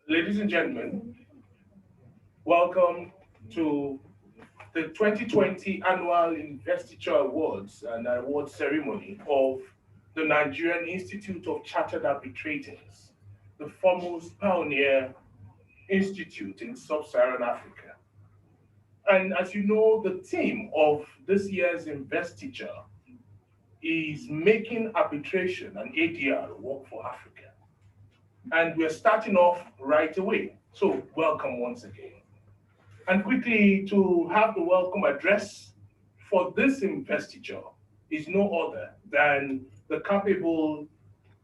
Ladies and gentlemen, welcome to the 2020 Annual Investiture Awards and Award Ceremony of the Nigerian Institute of Chartered Arbitrators, the foremost pioneer institute in sub-Saharan Africa. And as you know, the theme of this year's investiture is making arbitration and ADR work for Africa. And we're starting off right away. So welcome once again. And quickly to have the welcome address for this investiture is no other than the capable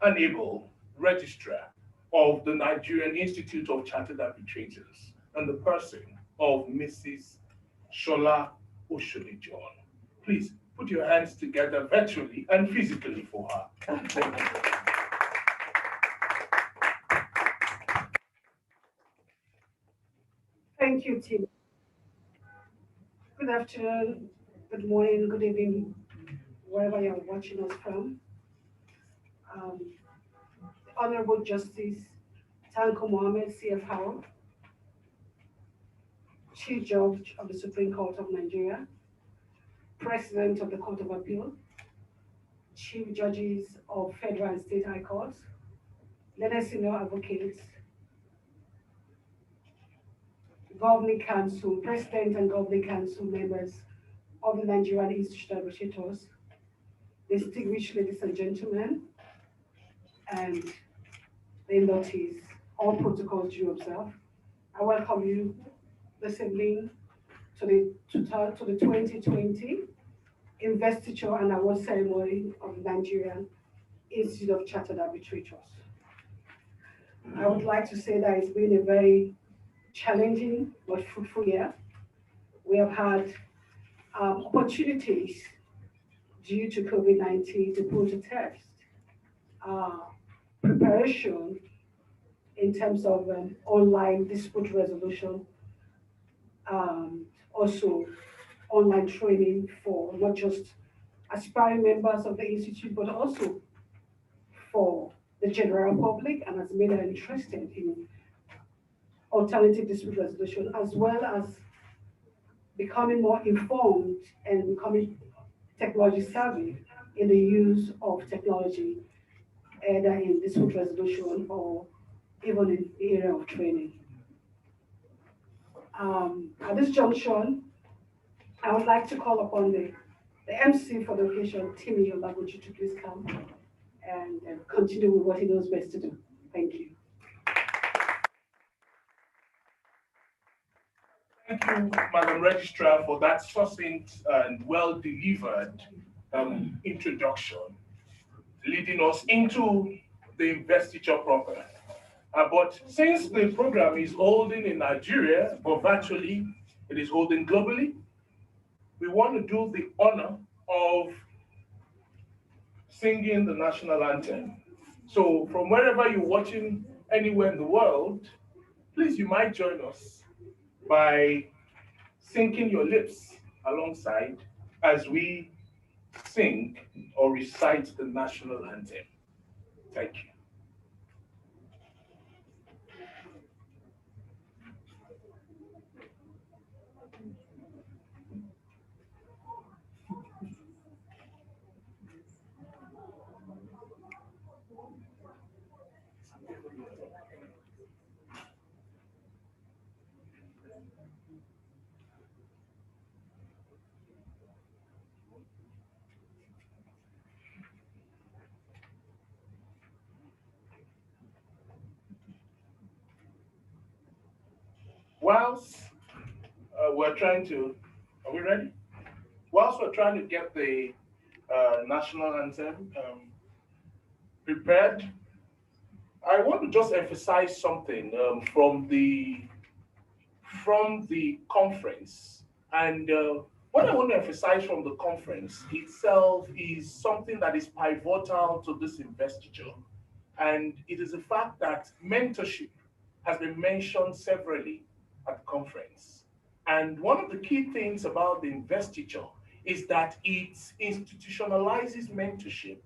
and able registrar of the Nigerian Institute of Chartered Arbitrators and the person of Mrs. Shola Oshodi John. Please put your hands together virtually and physically for her. Thank you. Thank you, Tim. Good afternoon, good morning, good evening, wherever you're watching us from. Um, Honorable Justice Tanko Mohammed C.F. Howell, Chief Judge of the Supreme Court of Nigeria, President of the Court of Appeal, Chief Judges of Federal and State High Courts, learned senior advocates, Governing Council, President and Governing Council members of the Nigerian Institute of Arbitrators, distinguished ladies and gentlemen, and the inductees, all protocols due observe. I welcome you this evening to the 2020 Investiture and Award Ceremony of the Nigerian Institute of Chartered Arbitrators. I would like to say that it's been a very challenging but fruitful year. We have had opportunities due to COVID-19 to put to test preparation in terms of online dispute resolution, also online training for not just aspiring members of the Institute, but also for the general public, and has made them interested in alternative dispute resolution, as well as becoming more informed and becoming technology savvy in the use of technology, either in dispute resolution or even in the area of training. At this junction, I would like to call upon the MC for the occasion, Timmy Olaguchi, to please come and continue with what he knows best to do. Thank you. Thank you, Madam Registrar, for that succinct and well-delivered introduction, leading us into the investiture proper. But since the program is holding in Nigeria, but virtually it is holding globally, we want to do the honor of singing the national anthem. So from wherever you're watching anywhere in the world, please, you might join us by syncing your lips alongside as we sing or recite the national anthem. Thank you. Whilst we're trying to, are we ready? Whilst we're trying to get the national anthem prepared, I want to just emphasize something from the conference. And what I want to emphasize from the conference itself is something that is pivotal to this investiture. And it is the fact that mentorship has been mentioned severally at the conference. And one of the key things about the investiture is that it institutionalizes mentorship,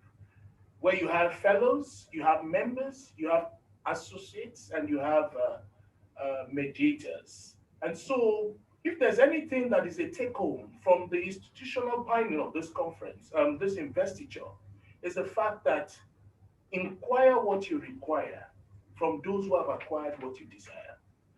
where you have fellows, you have members, you have associates and you have mediators. And so, if there's anything that is a take home from the institutional binding of this conference, this investiture, is the fact that inquire what you require from those who have acquired what you desire.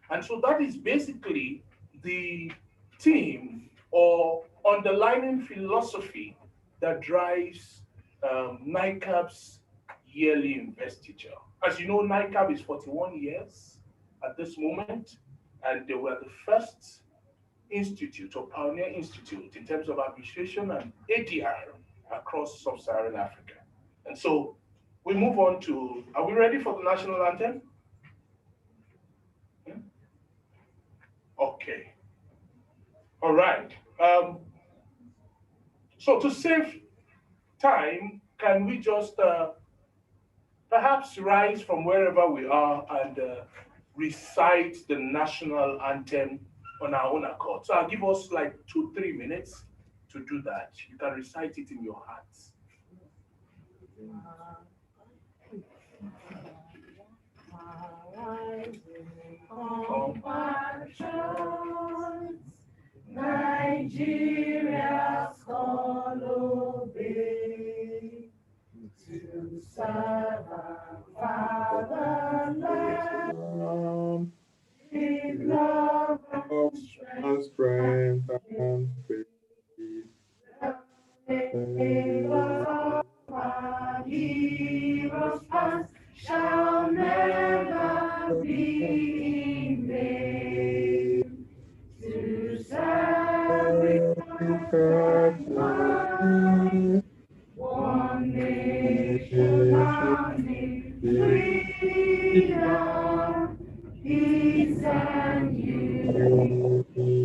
And so that is basically the theme or underlying philosophy that drives NICARB's yearly investiture. As you know, NICARB is 41 years at this moment, and they were the first institute or pioneer institute in terms of administration and ADR across sub-Saharan Africa. And so we move on to, are we ready for the national anthem? Yeah? Okay. All right. So to save time, can we just perhaps rise from wherever we are and recite the national anthem on our own accord? So I'll give us like 2-3 minutes to do that. You can recite it in your hearts. Compatriots, Nigeria's call obey to serve our fatherland with love and strength and faith. The name of our heroes past shall never be in vain. To serve with mind, one nation founding freedom, peace and unity.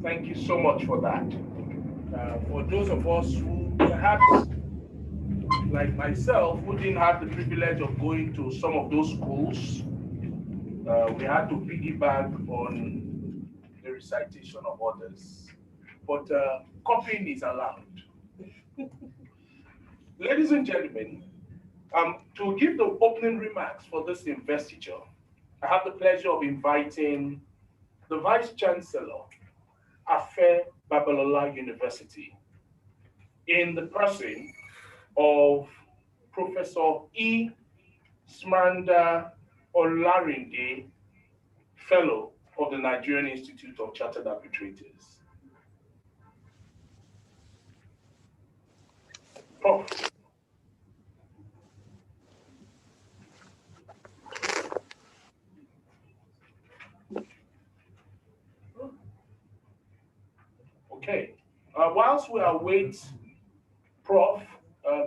Thank you so much for that. For those of us who perhaps, like myself, who didn't have the privilege of going to some of those schools, we had to piggyback on the recitation of others. But copying is allowed. Ladies and gentlemen, to give the opening remarks for this investiture, I have the pleasure of inviting the Vice Chancellor, Afe Babalola University, in the person of Professor E. Smanda Olarinde, Fellow of the Nigerian Institute of Chartered Arbitrators. Prof. Okay. Whilst we await Prof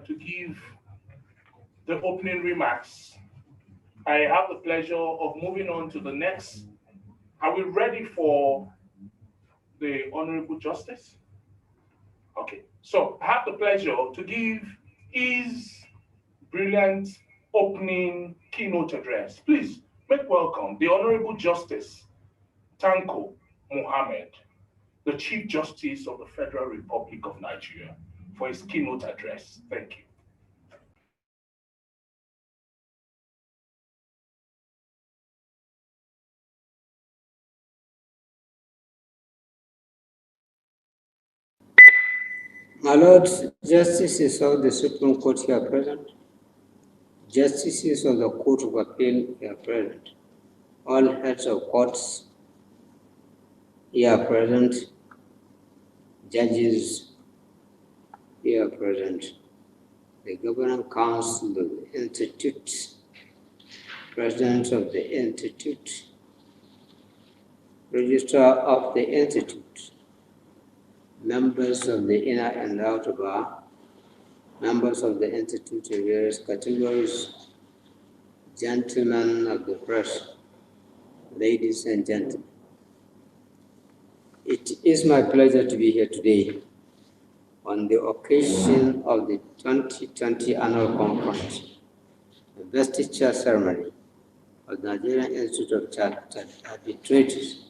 to give the opening remarks, I have the pleasure of moving on to the next. Are we ready for the Honorable Justice? Okay. So I have the pleasure to give his brilliant opening keynote address. Please make welcome the Honorable Justice Tanko Mohammed, the Chief Justice of the Federal Republic of Nigeria, for his keynote address. Thank you. My Lords, Justices of the Supreme Court here present, Justices of the Court of Appeal here present, all heads of courts here present, judges here present, the Governing Council of the Institute, President of the Institute, Registrar of the Institute, members of the inner and outer bar, members of the Institute of various categories, gentlemen of the press, ladies and gentlemen. It is my pleasure to be here today on the occasion of the 2020 annual conference, investiture ceremony of the Nigerian Institute of Chartered Arbitrators.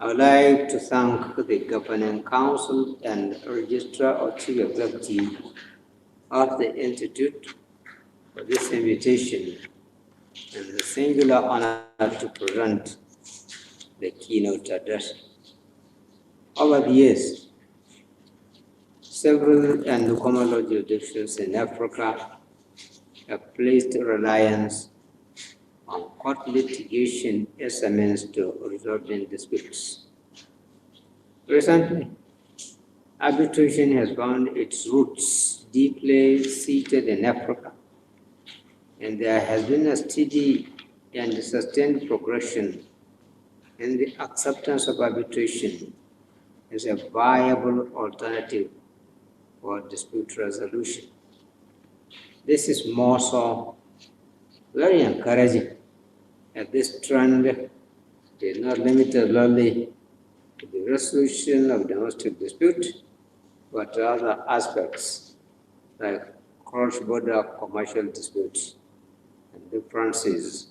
I would like to thank the Governing Council and Registrar or Chief Executive of the Institute for this invitation and the singular honor to present the keynote address. Over the years, several endocrinology jurisdictions in Africa have placed reliance on court litigation as a means to resolving disputes. Recently, arbitration has found its roots deeply seated in Africa, and there has been a steady and sustained progression in the acceptance of arbitration as a viable alternative for dispute resolution. This is more so very encouraging, as this trend is not limited only to the resolution of domestic dispute, but to other aspects like cross-border commercial disputes and differences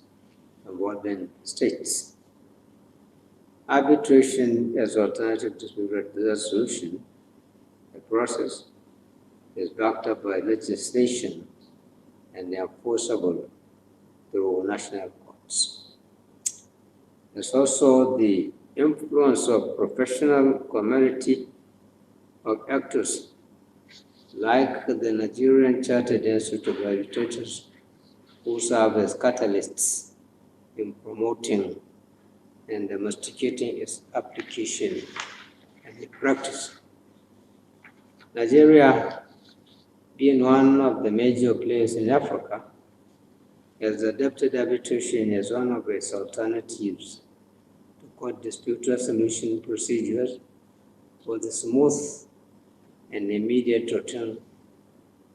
involving states. Arbitration as alternative dispute resolution, the process is backed up by legislation and enforceable through national courts. There's also the influence of professional community of actors like the Nigerian Chartered Institute of Arbitrators, who serve as catalysts in promoting and domesticating its application and its practice. Nigeria, being one of the major players in Africa, has adopted arbitration as one of its alternatives to court dispute resolution procedures for the smooth and immediate return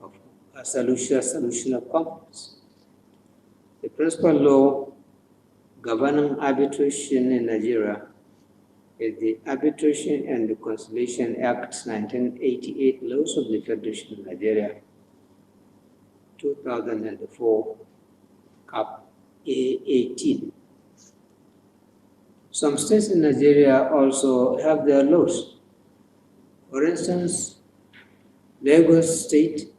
of a solution of conflicts. The principal law governing arbitration in Nigeria is the Arbitration and Reconciliation Act 1988, Laws of the Federation of Nigeria, 2004, Cap A18. Some states in Nigeria also have their laws. For instance, Lagos State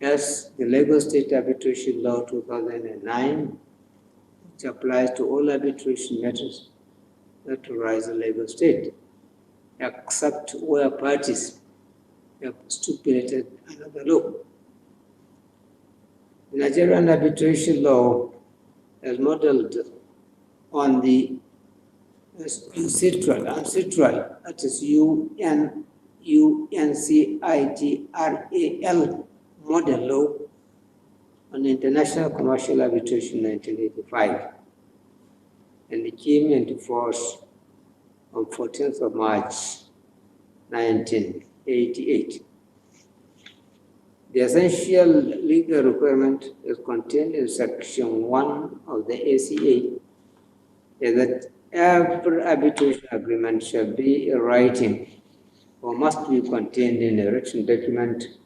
has the Lagos State Arbitration Law 2009, which applies to all arbitration matters that arise in Lagos State, except where parties have stipulated another law. The Nigerian arbitration law is modeled on the UNCITRAL, that is UNCITRAL model law on International Commercial Arbitration 1985, and it came into force on 14th of March 1988. The essential legal requirement is contained in Section 1 of the ACA, is that every arbitration agreement shall be in writing or must be contained in a written document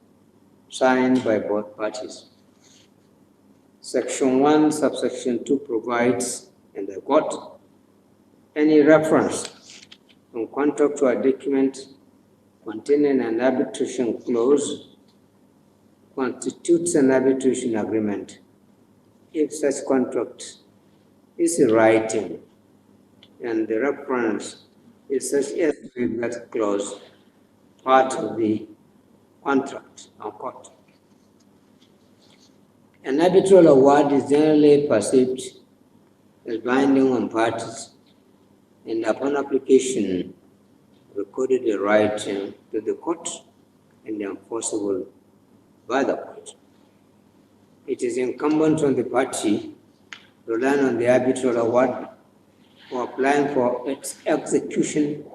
signed by both parties. Section 1, subsection 2 provides, and I quote, any reference in contract to a document containing an arbitration clause constitutes an arbitration agreement if such contract is in writing and the reference is such as to make that clause part of the contract, unquote. An arbitral award is generally perceived as binding on parties and upon application recorded in writing to the court and enforceable by the court. It is incumbent on the party relying on the arbitral award or applying for its execution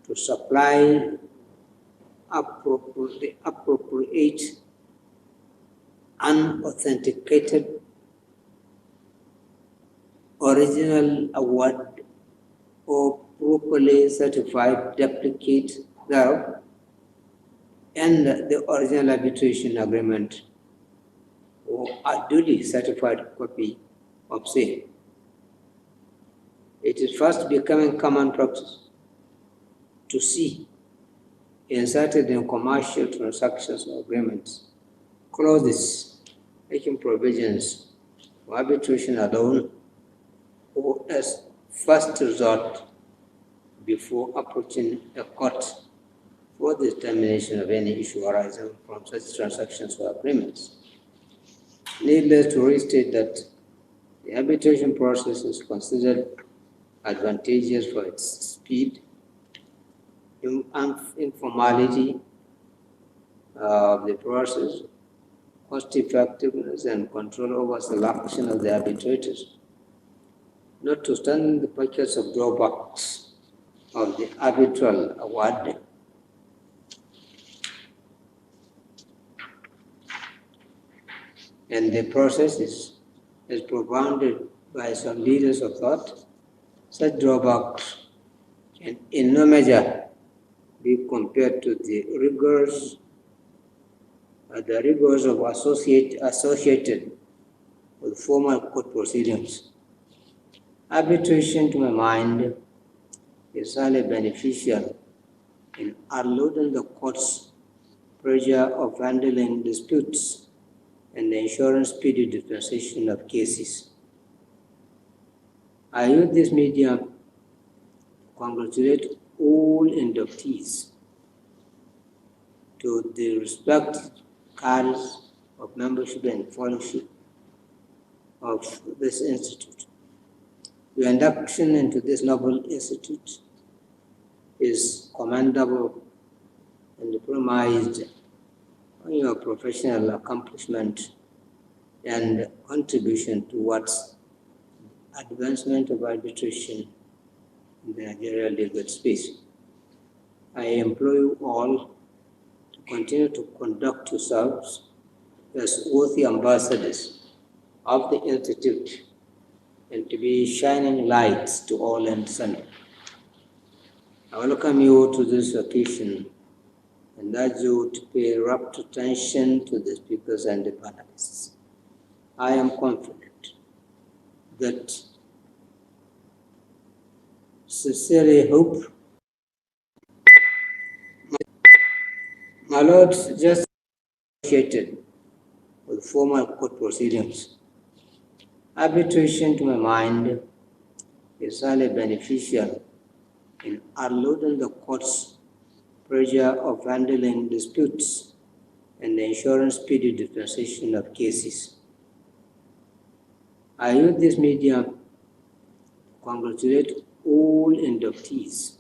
to supply the appropriate unauthenticated original award or properly certified duplicate thereof, and the original arbitration agreement or a duly certified copy of same. It is fast becoming common practice to see inserted in commercial transactions or agreements clauses making provisions for arbitration alone or as first resort before approaching a court for the determination of any issue arising from such transactions or agreements. Needless to restate that the arbitration process is considered advantageous for its speed, informality of the process, cost effectiveness, and control over selection of the arbitrators, notwithstanding the pockets of drawbacks of the arbitral award. And the process is propounded by some leaders of thought. Such drawbacks can in no measure be compared to the rigors of associated with formal court proceedings. Arbitration, to my mind, is highly beneficial in unloading the court's pressure of handling disputes and ensuring speedy dispensation of cases. I use this medium to congratulate all inductees to the respected cards of membership and fellowship of this institute. Your induction into this noble institute is commendable and premised on your professional accomplishment and contribution towards advancement of arbitration in the Nigerian legal space. I implore you all to continue to conduct yourselves as worthy ambassadors of the Institute and to be shining lights to all and sundry. I welcome you to this occasion and urge you to pay rapt attention to the speakers and the panelists. I am confident that sincerely hope my lords just associated with formal court proceedings. Arbitration, to my mind, is highly beneficial in unloading the court's pressure of handling disputes and ensuring speedy dispensation of cases. I use this medium to congratulate all inductees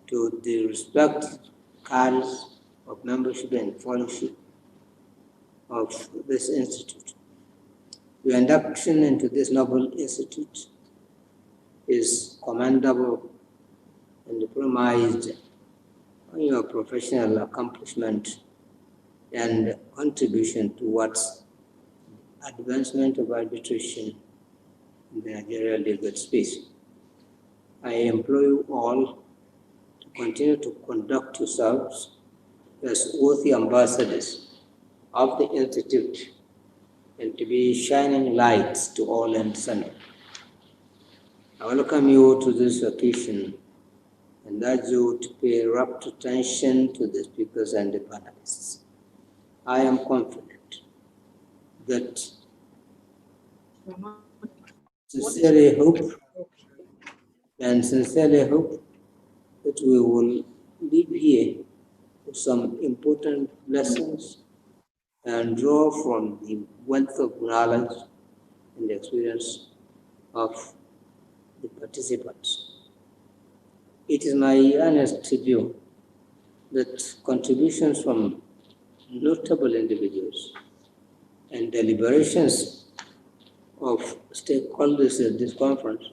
to the respected cards of membership and fellowship of this institute. Your induction into this noble institute is commendable and premised on your professional accomplishment and contribution towards advancement of arbitration in the Nigerian legal space. I implore you all to continue to conduct yourselves as worthy ambassadors of the Institute and to be shining lights to all and sundry. I welcome you to this occasion and urge you to pay rapt attention to the speakers and the panelists. I am confident that sincerely hope that we will leave here with some important lessons and draw from the wealth of knowledge and experience of the participants. It is my earnest view that contributions from notable individuals and deliberations of stakeholders at this conference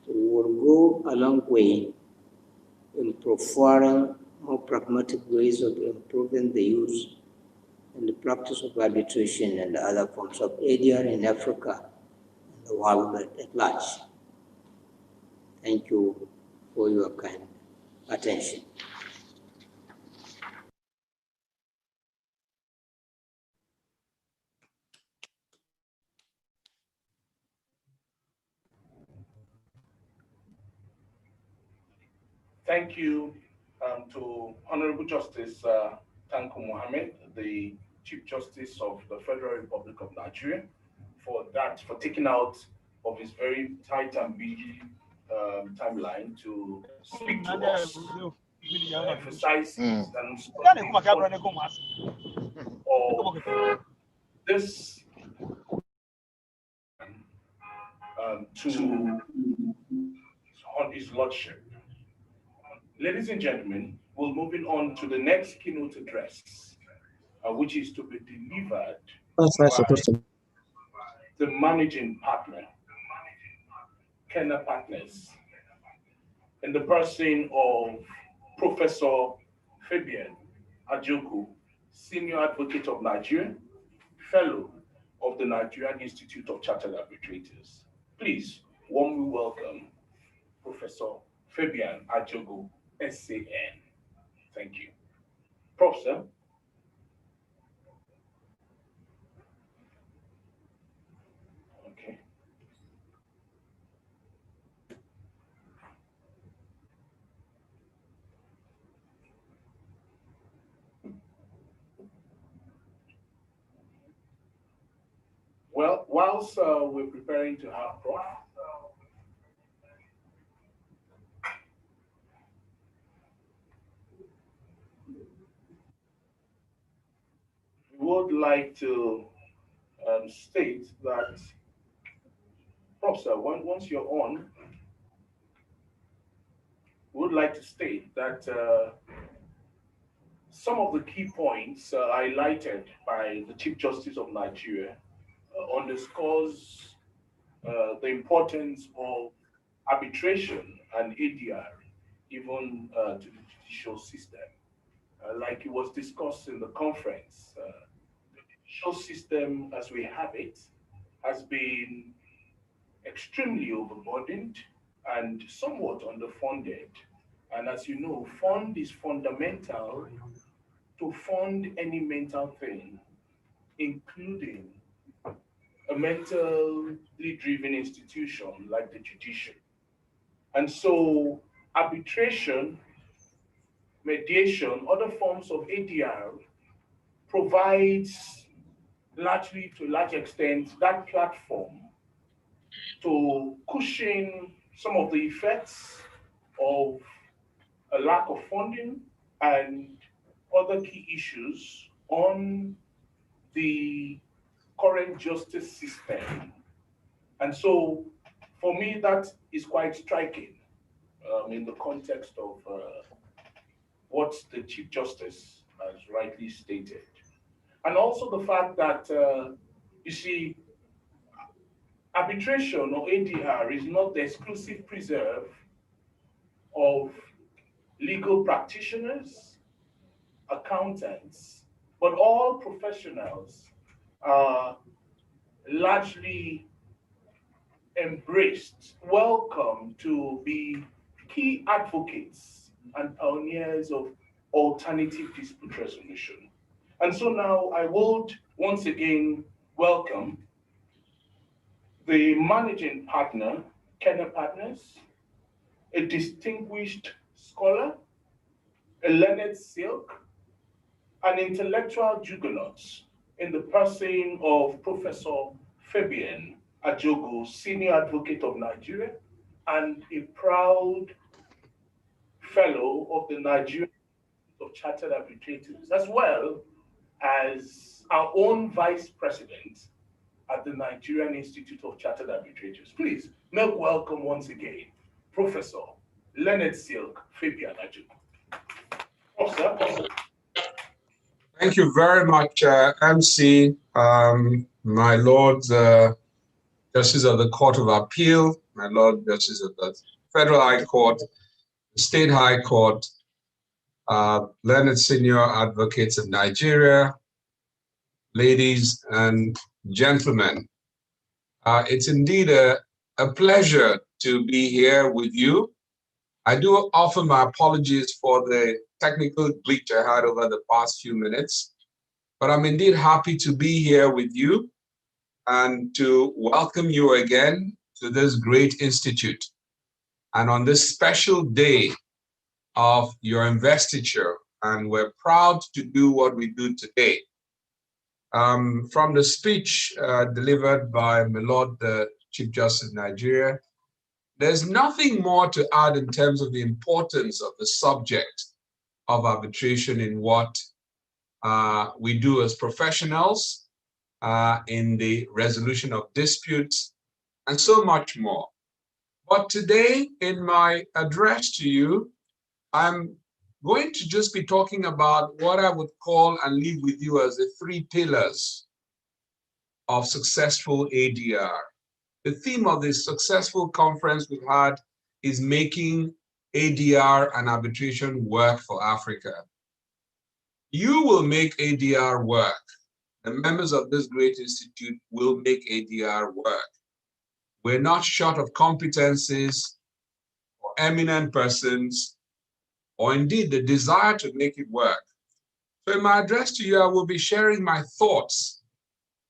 will go a long way in providing more pragmatic ways of improving the use and the practice of arbitration and other forms of ADR in Africa and the world at large. Thank you for your kind attention. Thank you to Honorable Justice Tanko Mohammed, the Chief Justice of the Federal Republic of Nigeria, for taking out of his very tight and busy timeline to speak to us, emphasize and of this to on his lordship. Ladies and gentlemen, we're moving on to the next keynote address, which is to be delivered by the managing partner, Kenna Partners, in the person of Professor Fabian Ajoku, Senior Advocate of Nigeria, Fellow of the Nigerian Institute of Chartered Arbitrators. Please warmly welcome Professor Fabian Ajoku, SAN. Thank you. Professor. Okay. Well, whilst we're preparing to have Prof, we would like to state that, Professor, once you're on, we would like to state that some of the key points highlighted by the Chief Justice of Nigeria underscores the importance of arbitration and ADR, even to the judicial system. Like it was discussed in the conference, the judicial system as we have it has been extremely overburdened and somewhat underfunded. And as you know, fund is fundamental to fund any mental thing, including a mentally driven institution like the judiciary. And so arbitration, mediation, other forms of ADR provides largely, to a large extent, that platform to cushion some of the effects of a lack of funding and other key issues on the current justice system. And so for me, that is quite striking in the context of what the Chief Justice has rightly stated. And also the fact that, you see, arbitration or ADR is not the exclusive preserve of legal practitioners, accountants, but all professionals are largely embraced, welcome to be key advocates and pioneers of alternative dispute resolution. And so now I would once again welcome the managing partner, Kenna Partners, a distinguished scholar, a learned silk, an intellectual juggernaut in the person of Professor Fabian Ajoku, Senior Advocate of Nigeria, and a proud fellow of the Nigerian Institute of Chartered Arbitrators, as well as our own Vice President at the Nigerian Institute of Chartered Arbitrators. Please make welcome once again, Professor Leonard Silk Fabian Ajoku. Professor. Thank you very much, MC, my Lord Justice of the Court of Appeal, my Lord Justice of the Federal High Court, the State High Court, learned senior advocates of Nigeria, ladies and gentlemen. It's indeed a pleasure to be here with you. I do offer my apologies for the technical glitch I had over the past few minutes, but I'm indeed happy to be here with you and to welcome you again to this great institute. And on this special day of your investiture, and we're proud to do what we do today. from the speech delivered by my Lord, the Chief Justice of Nigeria, there's nothing more to add in terms of the importance of the subject of arbitration in what we do as professionals in the resolution of disputes and so much more. But today, in my address to you, I'm going to just be talking about what I would call and leave with you as the 3 pillars of successful ADR. The theme of this successful conference we've had is making ADR and arbitration work for Africa. You will make ADR work. The members of this great institute will make ADR work. We're not short of competencies or eminent persons, or indeed the desire to make it work. So in my address to you, I will be sharing my thoughts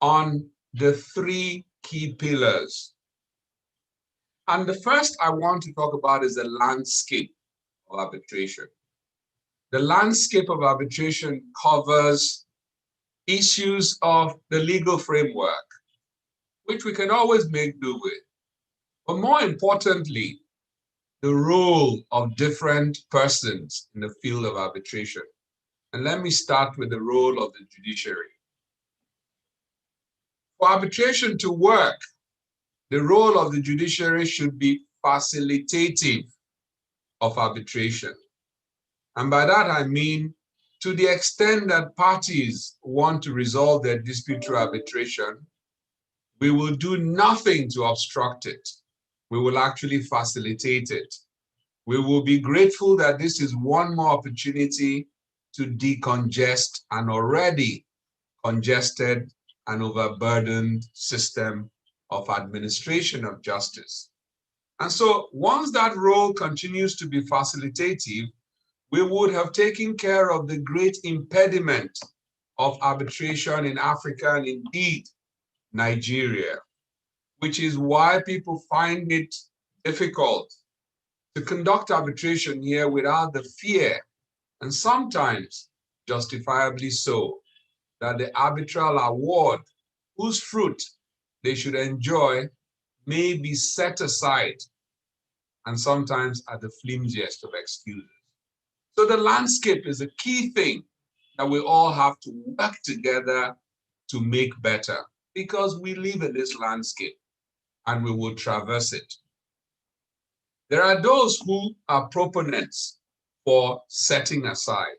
on the 3 key pillars. And the first I want to talk about is the landscape of arbitration. The landscape of arbitration covers issues of the legal framework, which we can always make do with. But more importantly, the role of different persons in the field of arbitration. And let me start with the role of the judiciary. For arbitration to work, the role of the judiciary should be facilitative of arbitration. And by that I mean, to the extent that parties want to resolve their dispute through arbitration, we will do nothing to obstruct it. We will actually facilitate it. We will be grateful that this is one more opportunity to decongest an already congested and overburdened system of administration of justice. And so once that role continues to be facilitative, we would have taken care of the great impediment of arbitration in Africa and indeed Nigeria, which is why people find it difficult to conduct arbitration here without the fear, and sometimes justifiably so, that the arbitral award, whose fruit they should enjoy, may be set aside, and sometimes at the flimsiest of excuses. So the landscape is a key thing that we all have to work together to make better, because we live in this landscape and we will traverse it. There are those who are proponents for setting aside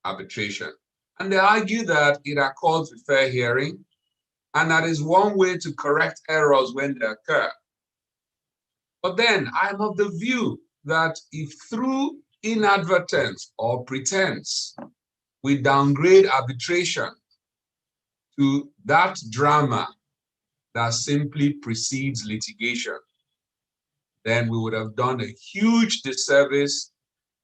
arbitration, and they argue that it accords with fair hearing, and that is one way to correct errors when they occur. But then I'm of the view that if through inadvertence or pretense we downgrade arbitration to that drama that simply precedes litigation, then we would have done a huge disservice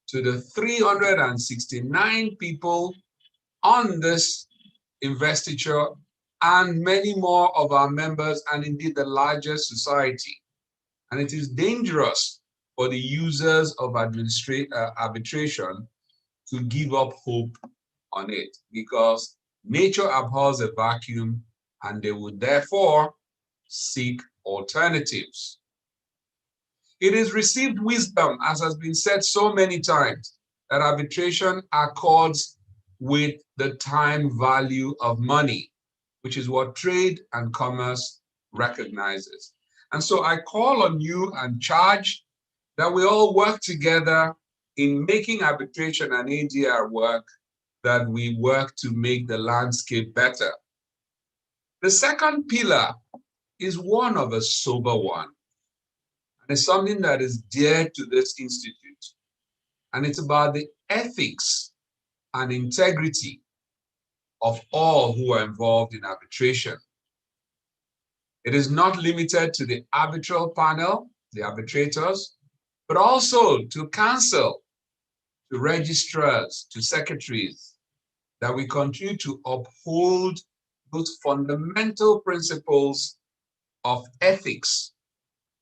to the 369 people on this investiture and many more of our members, and indeed the larger society. And it is dangerous for the users of arbitration to give up hope on it, because nature abhors a vacuum and they would therefore seek alternatives. It is received wisdom, as has been said so many times, that arbitration accords with the time value of money, which is what trade and commerce recognizes. And so I call on you and charge that we all work together in making arbitration and ADR work, that we work to make the landscape better. The second pillar is one of a sober one. And it's something that is dear to this institute. And it's about the ethics and integrity of all who are involved in arbitration. It is not limited to the arbitral panel, the arbitrators, but also to counsel, to registrars, to secretaries, that we continue to uphold those fundamental principles of ethics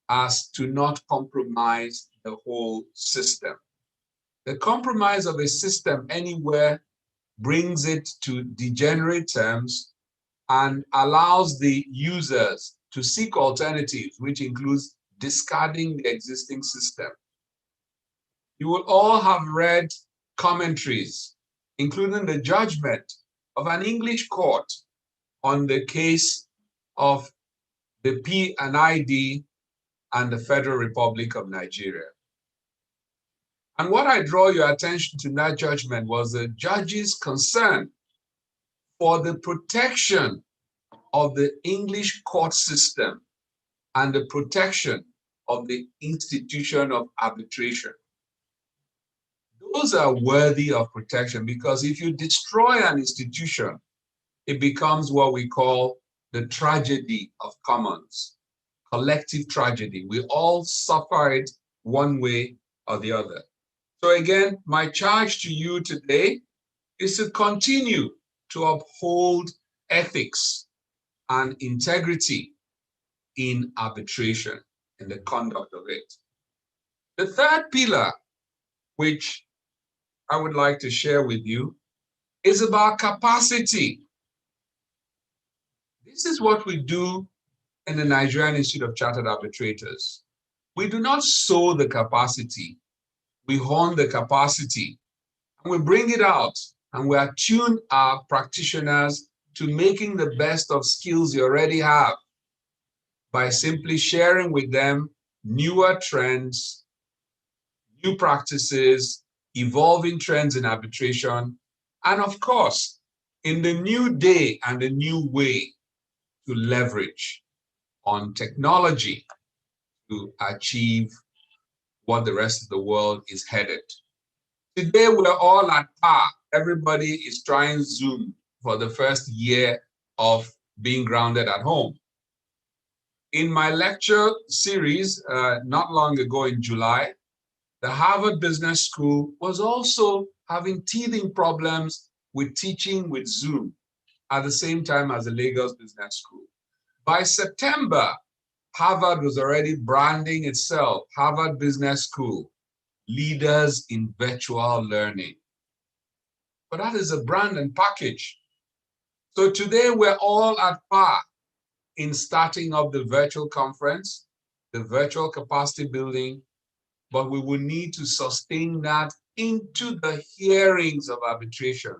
as to not compromise the whole system. The compromise of a system anywhere brings it to degenerate terms and allows the users to seek alternatives, which includes discarding the existing system. You will all have read commentaries, including the judgment of an English court on the case of the P&ID and the Federal Republic of Nigeria. And what I draw your attention to in that judgment was the judge's concern for the protection of the English court system and the protection of the institution of arbitration. Those are worthy of protection, because if you destroy an institution, it becomes what we call the tragedy of commons, collective tragedy. We all suffer it one way or the other. So again, my charge to you today is to continue to uphold ethics and integrity in arbitration, in the conduct of it. The third pillar, which I would like to share with you, is about capacity. This is what we do in the Nigerian Institute of Chartered Arbitrators. We do not sow the capacity, we hone the capacity, and we bring it out, and we attune our practitioners to making the best of skills you already have by simply sharing with them newer trends, new practices, evolving trends in arbitration, and of course, in the new day and the new way to leverage on technology to achieve what the rest of the world is headed. Today, we're all at par. Everybody is trying Zoom for the first year of being grounded at home. In my lecture series, not long ago in July, the Harvard Business School was also having teething problems with teaching with Zoom at the same time as the Lagos Business School. By September, Harvard was already branding itself, Harvard Business School, leaders in virtual learning. But that is a brand and package. So today we're all at par in starting up the virtual conference, the virtual capacity building, but we will need to sustain that into the hearings of arbitration,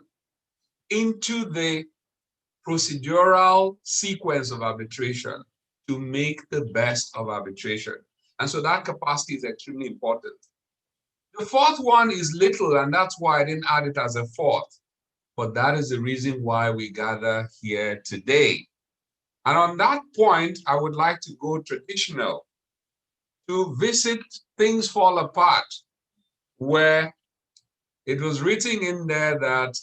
into the procedural sequence of arbitration to make the best of arbitration. And so that capacity is extremely important. The fourth one is little, and that's why I didn't add it as a fourth, but that is the reason why we gather here today. And on that point, I would like to go traditional to visit Things Fall Apart, where it was written in there that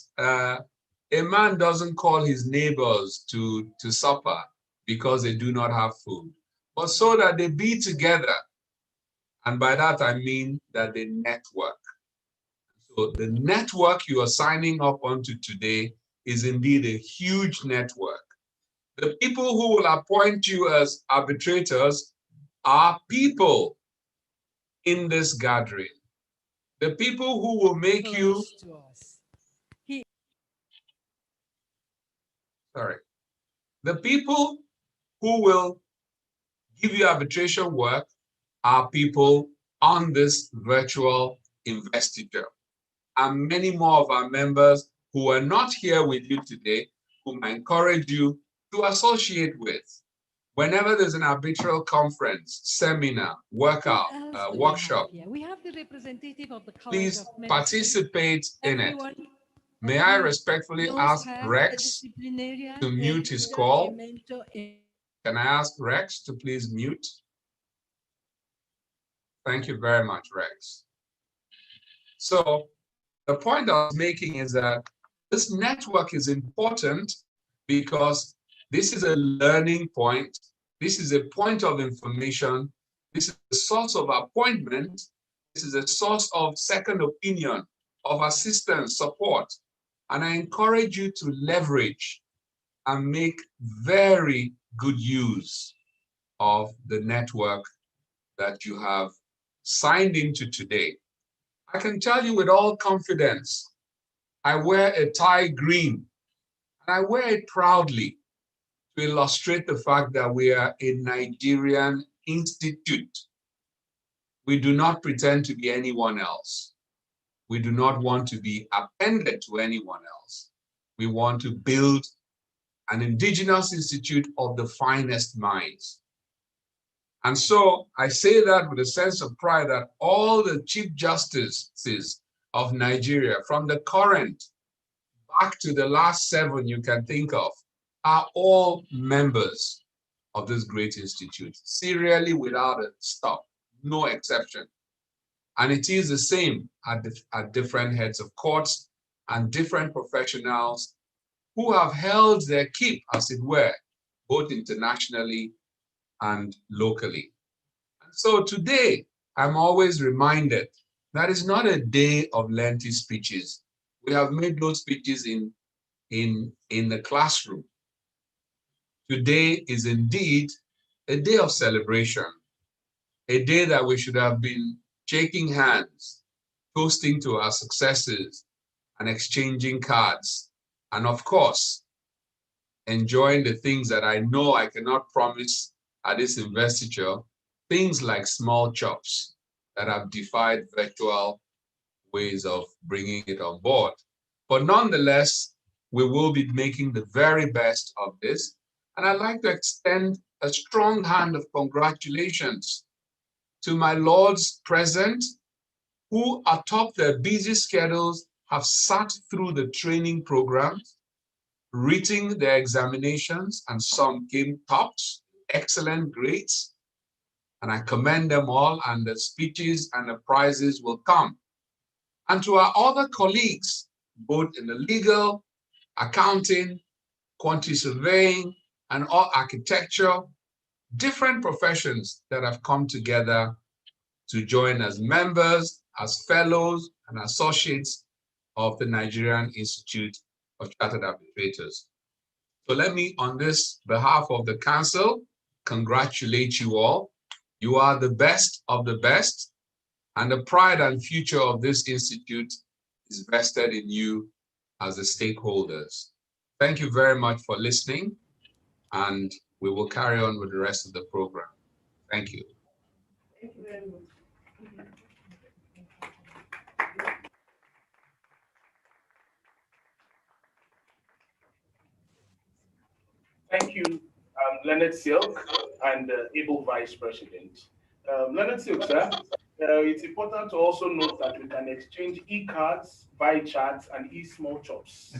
a man doesn't call his neighbors to supper because they do not have food, but so that they be together. And by that, I mean that they network. So the network you are signing up onto today is indeed a huge network. The people who will appoint you as arbitrators are people in this gathering. The people who will make you, the people who will give you arbitration work are people on this virtual investiture. And many more of our members who are not here with you today, whom I encourage you to associate with. Whenever there's an arbitral conference, seminar, workout, workshop, we have the representative of the please participate in it. May I respectfully ask Rex to mute his call? Can I ask Rex to please mute? Thank you very much, Rex. So the point I was making is that this network is important because this is a learning point. This is a point of information. This is a source of appointment. This is a source of second opinion, of assistance, support. And I encourage you to leverage and make very good use of the network that you have signed into today. I can tell you with all confidence, I wear a tie green, and I wear it proudly to illustrate the fact that we are a Nigerian institute. We do not pretend to be anyone else. We do not want to be appended to anyone else. We want to build an indigenous institute of the finest minds. And so I say that with a sense of pride that all the Chief Justices of Nigeria, from the current back to the last 7 you can think of, are all members of this great institute, serially without a stop, no exception. And it is the same at different heads of courts and different professionals who have held their keep, as it were, both internationally and locally. And so today, I'm always reminded that it's not a day of lengthy speeches. We have made those speeches in the classroom. Today is indeed a day of celebration, a day that we should have been shaking hands, toasting to our successes, and exchanging cards. And of course, enjoying the things that I know I cannot promise at this investiture, things like small chops that have defied virtual ways of bringing it on board. But nonetheless, we will be making the very best of this. And I'd like to extend a strong hand of congratulations to my lords present, who atop their busy schedules have sat through the training programs, written their examinations, and some came tops, excellent grades. And I commend them all, and the speeches and the prizes will come. And to our other colleagues, both in the legal, accounting, quantity surveying, and all architecture, different professions that have come together to join as members, as fellows, and associates of the Nigerian Institute of Chartered Arbitrators. So let me, on this behalf of the Council, congratulate you all. You are the best of the best, and the pride and future of this institute is vested in you as the stakeholders. Thank you very much for listening, and we will carry on with the rest of the program. Thank you. Thank you very much. Thank you, Leonard Silk and able Vice President. Leonard Silk, sir, it's important to also note that we can exchange e-cards, buy charts, and e-small chops.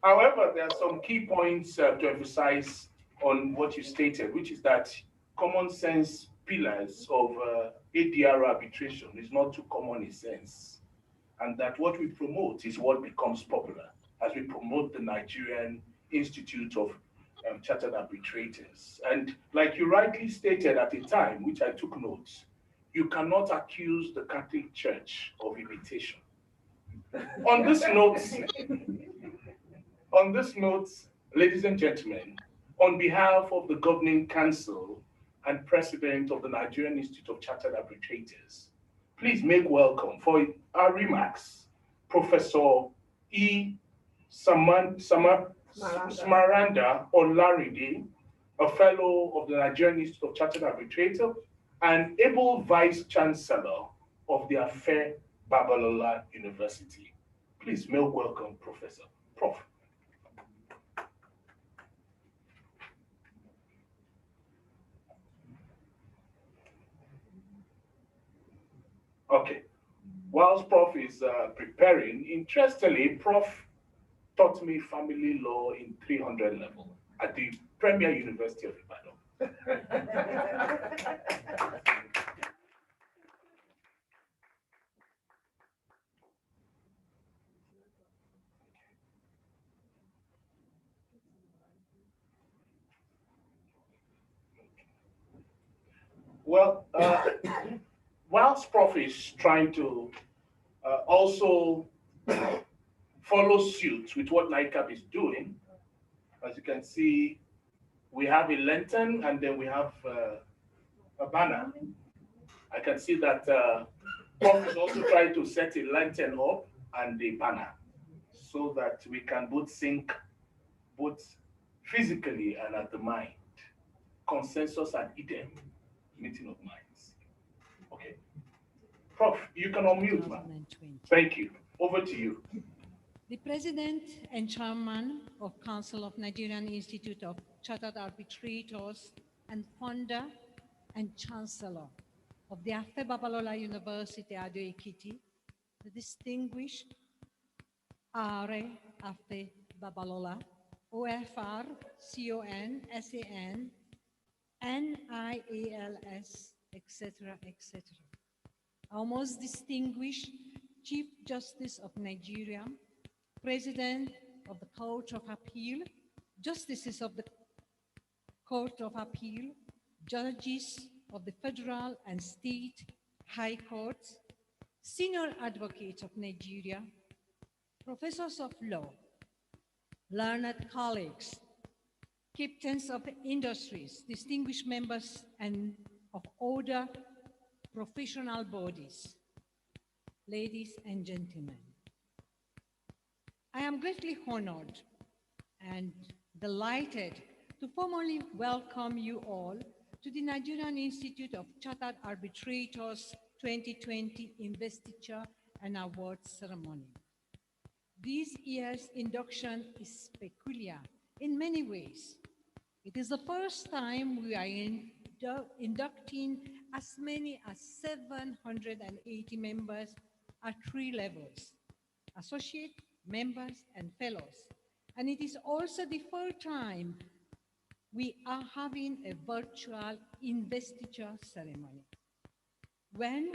However, there are some key points to emphasize on what you stated, which is that common sense pillars of ADR arbitration is not too common in sense, and that what we promote is what becomes popular as we promote the Nigerian Institute of Chartered Arbitrators. And like you rightly stated at the time, which I took notes, you cannot accuse the Catholic Church of imitation. On this note, ladies and gentlemen, on behalf of the Governing Council and President of the Nigerian Institute of Chartered Arbitrators, please make welcome for our remarks, Professor E. Smaranda Olaride, a fellow of the Nigerian Institute of Chartered Arbitrators and able Vice Chancellor of the Afe Babalola University. Please make welcome, Professor. Prof. Okay. Whilst Prof is preparing, interestingly, Prof taught me family law in 300 level at the Premier University of Ibadan. Well, whilst Prof is trying to also follow suit with what NICArb is doing, as you can see, we have a lantern and then we have a banner. I can see that Prof is also trying to set a lantern up and a banner. so that we can both sync both physically and at the mind. Consensus and idem, meeting of minds. Okay. Prof, you can unmute, man. 2020. Thank you. Over to you. The President and Chairman of Council of Nigerian Institute of Chartered Arbitrators and founder and Chancellor of the Afe Babalola University, Ado Ekiti, the distinguished Are Afe Babalola, OFR, CON, SAN, NIALS, etc., etc. Our most distinguished Chief Justice of Nigeria, President of the Court of Appeal, Justices of the Court of Appeal, Judges of the Federal and State High Courts, Senior Advocates of Nigeria, Professors of Law, learned colleagues, captains of industries, distinguished members and of other professional bodies, ladies and gentlemen. I am greatly honored and delighted to formally welcome you all to the Nigerian Institute of Chartered Arbitrators 2020 Investiture and Awards ceremony. This year's induction is peculiar in many ways. It is the first time we are inducting as many as 780 members at 3 levels: associate, members, and fellows. And it is also the first time we are having a virtual investiture ceremony. When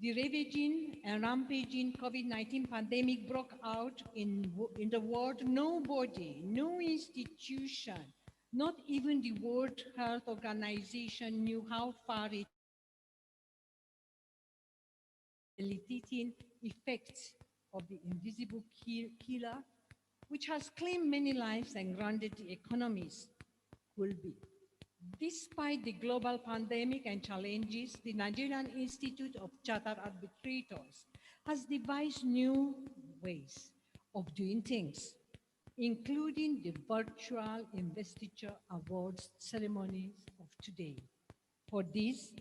the ravaging and rampaging COVID-19 pandemic broke out in the world, nobody, no institution, not even the World Health Organization knew how far it debilitating effects of the invisible killer, which has claimed many lives and grounded the economies, will be. Despite the global pandemic and challenges, the Nigerian Institute of Chartered Arbitrators has devised new ways of doing things, including the virtual investiture awards ceremonies of today. For this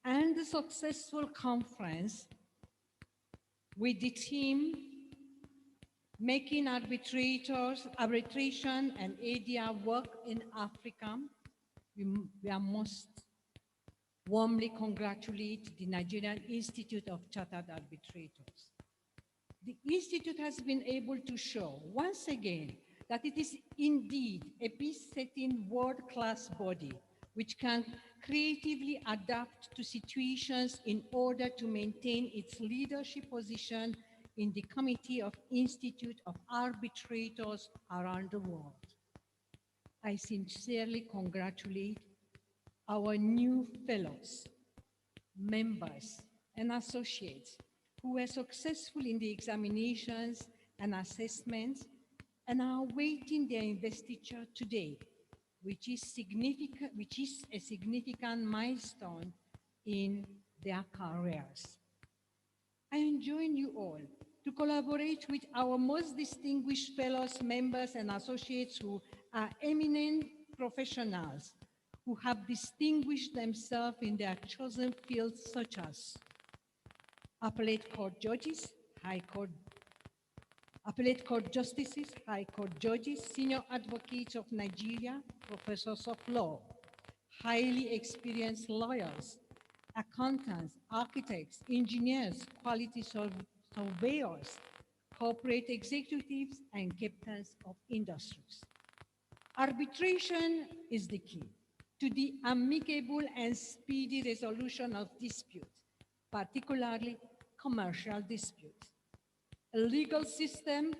and the successful conference with the team Making Arbitration and ADR Work in Africa, we are most warmly congratulate the Nigerian Institute of Chartered Arbitrators. The Institute has been able to show once again that it is indeed a peace-setting world-class body which can creatively adapt to situations in order to maintain its leadership position in the Committee of Institute of Arbitrators around the world. I sincerely congratulate our new fellows, members, and associates who were successful in the examinations and assessments and are awaiting their investiture today, which is a significant milestone in their careers. I enjoin you all to collaborate with our most distinguished fellows, members, and associates who are eminent professionals who have distinguished themselves in their chosen fields, such as appellate court judges, appellate court justices, high court judges, senior advocates of Nigeria, professors of law, highly experienced lawyers, accountants, architects, engineers, quality surveyors, corporate executives, and captains of industries. Arbitration is the key to the amicable and speedy resolution of disputes, particularly commercial disputes. A legal system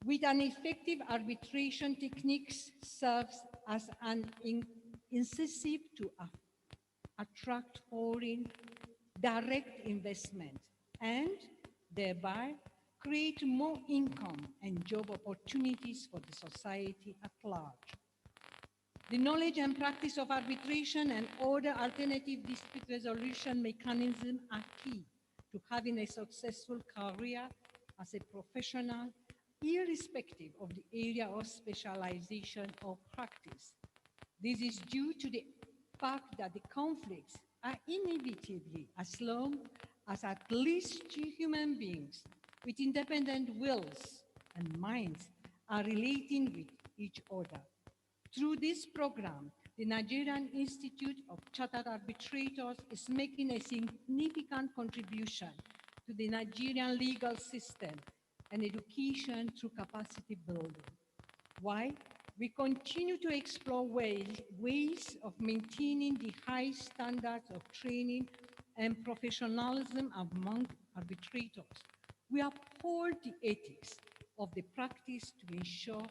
with an effective arbitration techniques serves as an incentive to attract foreign direct investment and thereby create more income and job opportunities for the society at large. The knowledge and practice of arbitration and other alternative dispute resolution mechanisms are key to having a successful career as a professional, irrespective of the area of specialization or practice. This is due to the fact that the conflicts are inevitably as long as at least two human beings with independent wills and minds are relating with each other. Through this program, the Nigerian Institute of Chartered Arbitrators is making a significant contribution to the Nigerian legal system and education through capacity building. Why? We continue to explore ways of maintaining the high standards of training and professionalism among arbitrators. We uphold the ethics of the practice to ensure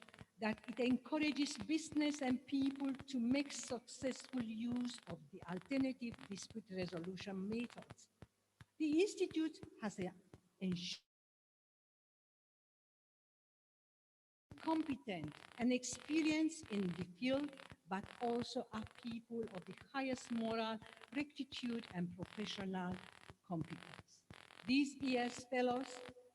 that it encourages business and people to make successful use of the alternative dispute resolution methods. The Institute has ensured competent and experienced in the field, but also are people of the highest moral rectitude and professional competence. These year's fellows,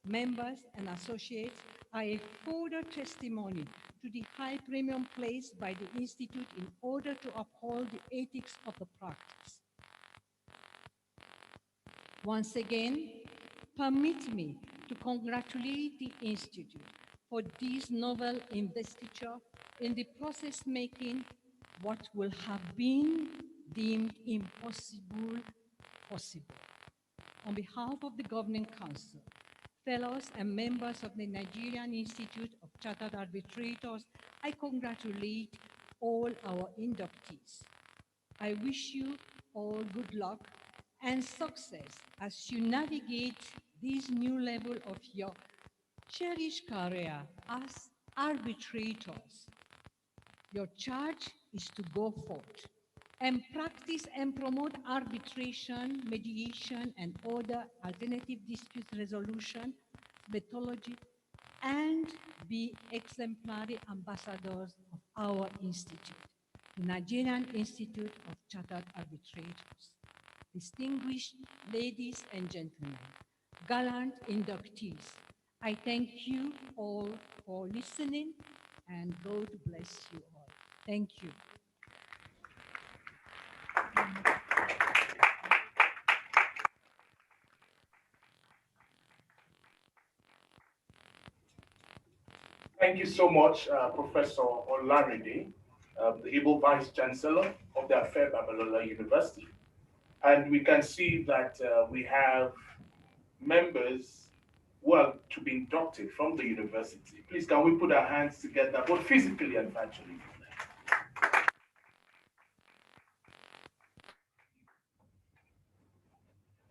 members, and associates are a further testimony to the high premium placed by the Institute in order to uphold the ethics of the practice. Once again, permit me to congratulate the Institute for this novel investiture in the process making what will have been deemed impossible possible. On behalf of the Governing Council, fellows and members of the Nigerian Institute of Chartered Arbitrators, I congratulate all our inductees. I wish you all good luck and success as you navigate this new level of your cherished career as arbitrators. Your charge is to go forth and practice and promote arbitration, mediation, and other alternative dispute resolution methodology, and be exemplary ambassadors of our institute, the Nigerian Institute of Chartered Arbitrators. Distinguished ladies and gentlemen, gallant inductees, I thank you all for listening, and God bless you all. Thank you. Thank you so much, Professor Olaride, the able Vice Chancellor of the Afeb Babalola University. And we can see that we have members who are to be inducted from the university. Please, can we put our hands together, both physically and virtually?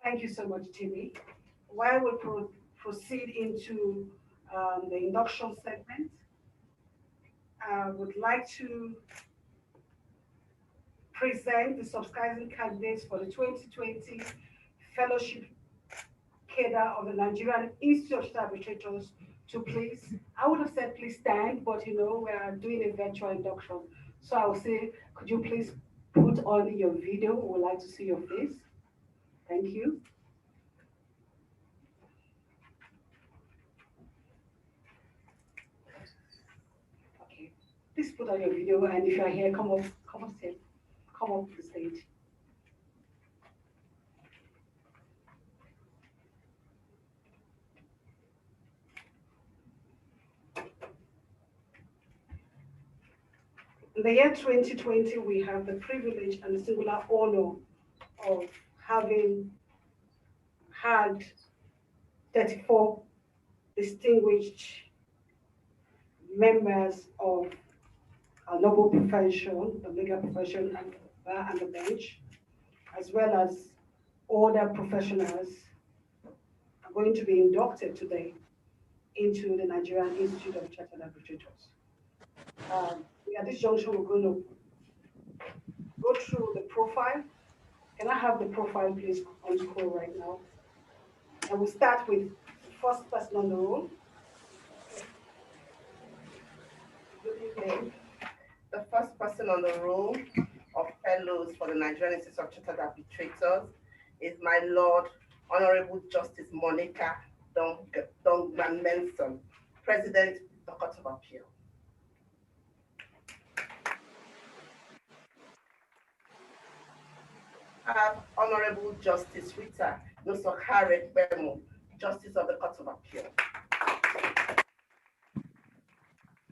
Thank you so much, Timmy. While we proceed into the induction segment, I would like to present the subscribing candidates for the 2020 Fellowship Cadre of the Nigerian Institute of Arbitrators to please, I would have said please stand, but you know, we are doing a virtual induction. So I will say, could you please put on your video? We would like to see your face. Thank you. Okay, please put on your video, and if you are here, come up the stage. In the year 2020, we have the privilege and the singular honor of having had 34 distinguished members of our noble profession, the legal profession and the bench, as well as other professionals are going to be inducted today into the Nigerian Institute of Chartered Arbitrators. At this junction, we're going to go through the profile. Can I have the profile, please, on screen right now? And we'll start with the first person on the roll. Good evening. The first person on the roll of fellows for the Nigerian Institute of Chartered Arbitrators is my Lord, Honorable Justice Monica Dongman Menson, President of the Court of Appeal. I have Honorable Justice Rita Nosokare Bemo, Justice of the Court of Appeal.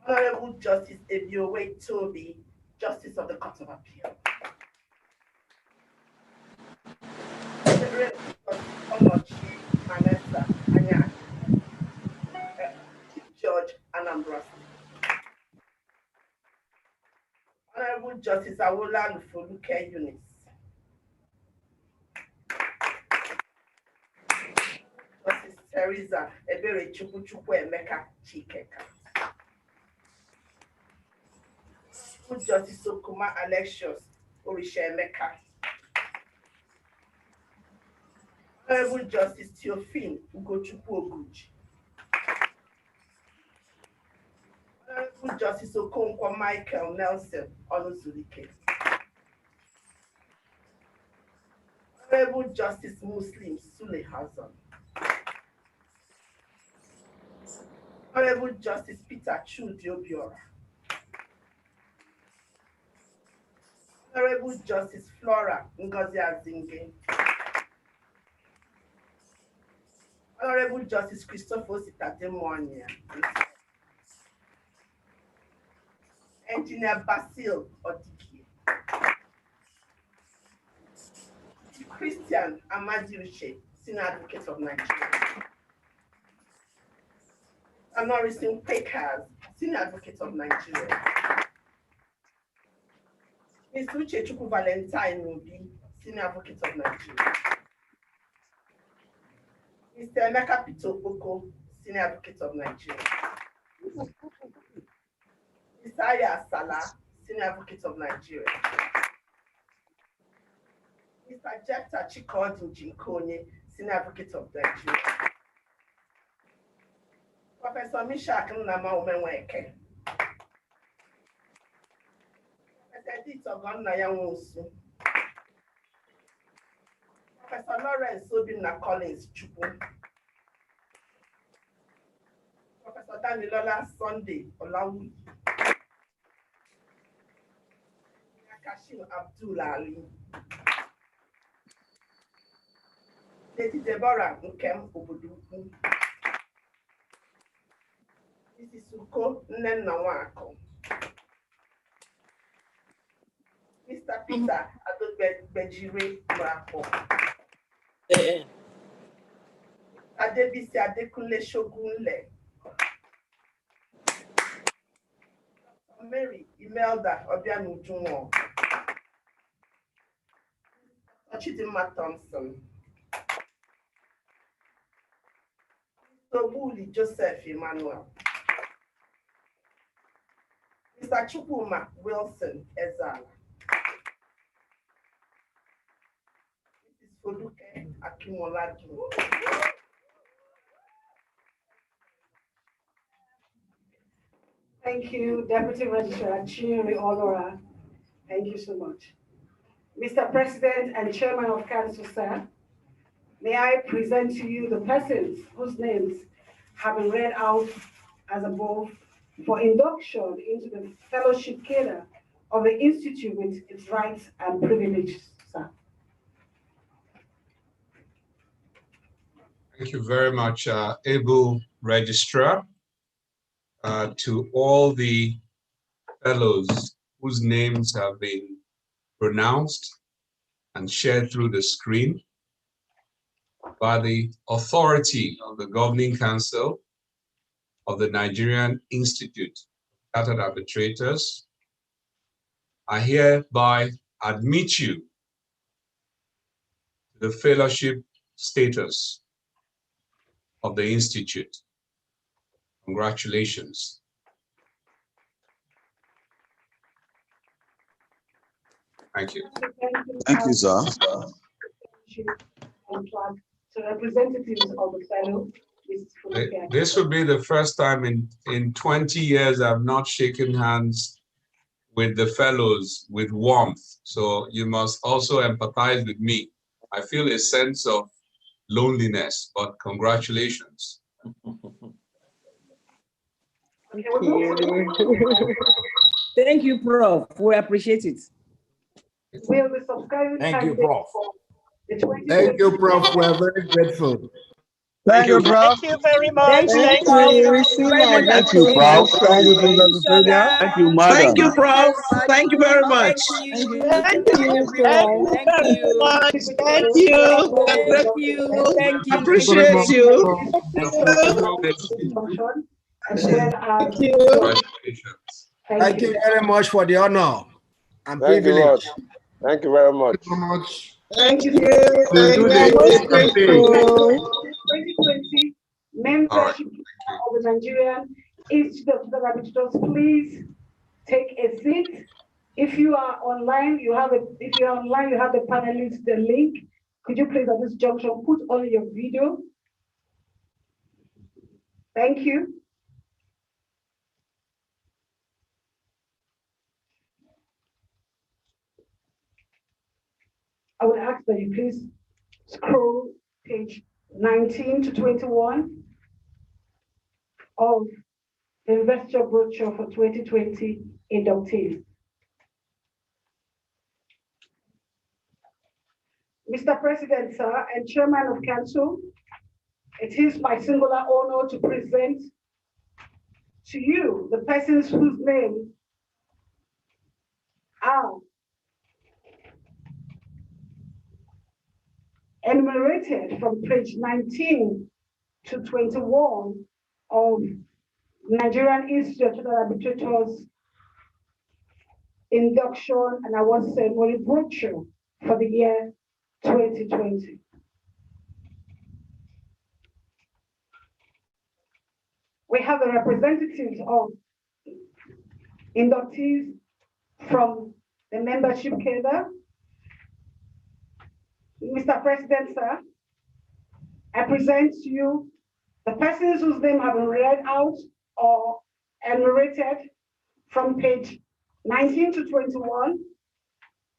Honorable Justice Ebiowe Toby, Justice of the Court of Appeal. Onochi Manessa Anya, Chief Judge Anambra. Honorable Justice Awola Lufoluke Eunice. Justice Teresa Ebere Chukwuchukwu Emeka Chikeka. Justice Okuma Alexios Orisha Emeka. Honorable Justice Theophine Ugochukwu Oguchi. Honorable Justice Okonkwo Michael Nelson Onuzulike. Honorable Justice Muslim Sule Hazan. Honorable Justice Peter Chudi Obiora. Honorable Justice Flora Ngozi Azinge. Honorable Justice Christopher Sitademonia. Engineer Basil Odiki. Christian Amadiuche, Senior Advocate of Nigeria. Honorison Quakers, Senior Advocate of Nigeria. Mr. Uche Chukwu Valentine Nubi, Senior Advocate of Nigeria. Mr. Emeka Pito Boko, Senior Advocate of Nigeria. Mr. Aya Salah, Senior Advocate of Nigeria. Mr. Jefta Chikodi Jinkonye, Senior Advocate of Nigeria. Professor Mishak Nnama Omenweke. Professor Edith Ogonnaya Nwosu. Professor Lawrence Obinna Collins Chukwu. Professor Damilola Sunday Olawu. Kashim Abdul Ali. Lady Deborah Nkem Oboduku. Mrs. Uko Nnenna Nwako. Mr. Peter Adobejire Murapo. Adebisi Adekunle Shogunle. Mary Imelda Obianujumo. Chidinma Thompson. Tobuli Joseph Emmanuel. Mr. Chukwuma Wilson Ezala. Mrs. Foluke Akimoladu. Thank you, Deputy Registrar Chinyere Olora. Thank you so much. Mr. President and Chairman of Council, sir, may I present to you the persons whose names have been read out as above for induction into the fellowship cadre of the Institute with its rights and privileges, sir. Thank you very much, able registrar. To all the fellows whose names have been pronounced and shared through the screen by the authority of the Governing Council of the Nigerian Institute of Chartered Arbitrators, I hereby admit you to the fellowship status of the Institute. Congratulations. Thank you. Thank you, sir. So representatives of the fellow, This would be the first time in 20 years I've not shaken hands with the fellows with warmth. So you must also empathize with me. I feel a sense of loneliness, but congratulations. Thank you, Prof. We appreciate it. Will the subscribing Thank you, candidate Prof. for the 2020 Thank you, Prof. We are very grateful. Thank you, Prof. Thank you very much. Thank you, Thank Prof. you. Very much Thank you, appreciated. Prof. Thank you, Professor Fenya. Thank you, madam. Thank you, Prof. Thank you very much. Thank you. Thank Thank you. you, Thank everyone. you Thank very you. much. Thank Thank you. Thank you. Thank you. Thank you very Appreciate much. you. Thank function, as well as you. Congratulations. Thank you very much for the honor and Thank you, Lord. privilege. Thank you very much. Thank you very much. Thank you. We'll do We are this most campaign. grateful. 2020 All right. membership of the Nigerian Institute of Administrators, please take a seat. If you are online, you have the panelists, the link. Could you please at this junction put on your video? Thank you. I would ask that you please scroll page 19 to 21 of the investor brochure for 2020 inductees. Mr. President, sir, and Chairman of Council, it is my singular honor to present to you the persons whose names are enumerated from page 19 to 21 of Nigerian Institute of Arbitrators Induction and Award Ceremony brochure for the year 2020. We have the representatives of inductees from the membership cadre. Mr. President, sir, I present to you the persons whose name have been read out or enumerated from page 19 to 21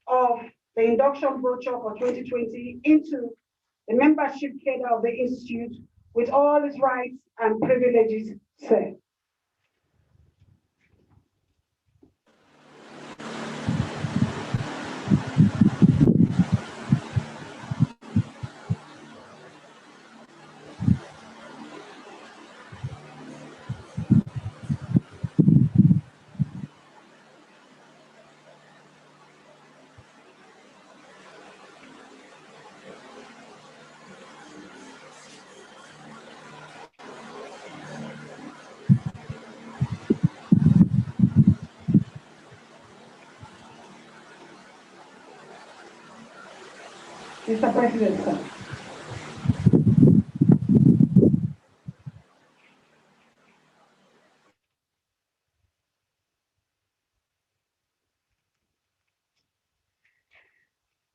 of the induction brochure for 2020 into the membership cadre of the Institute with all its rights and privileges set. Mr. President, sir.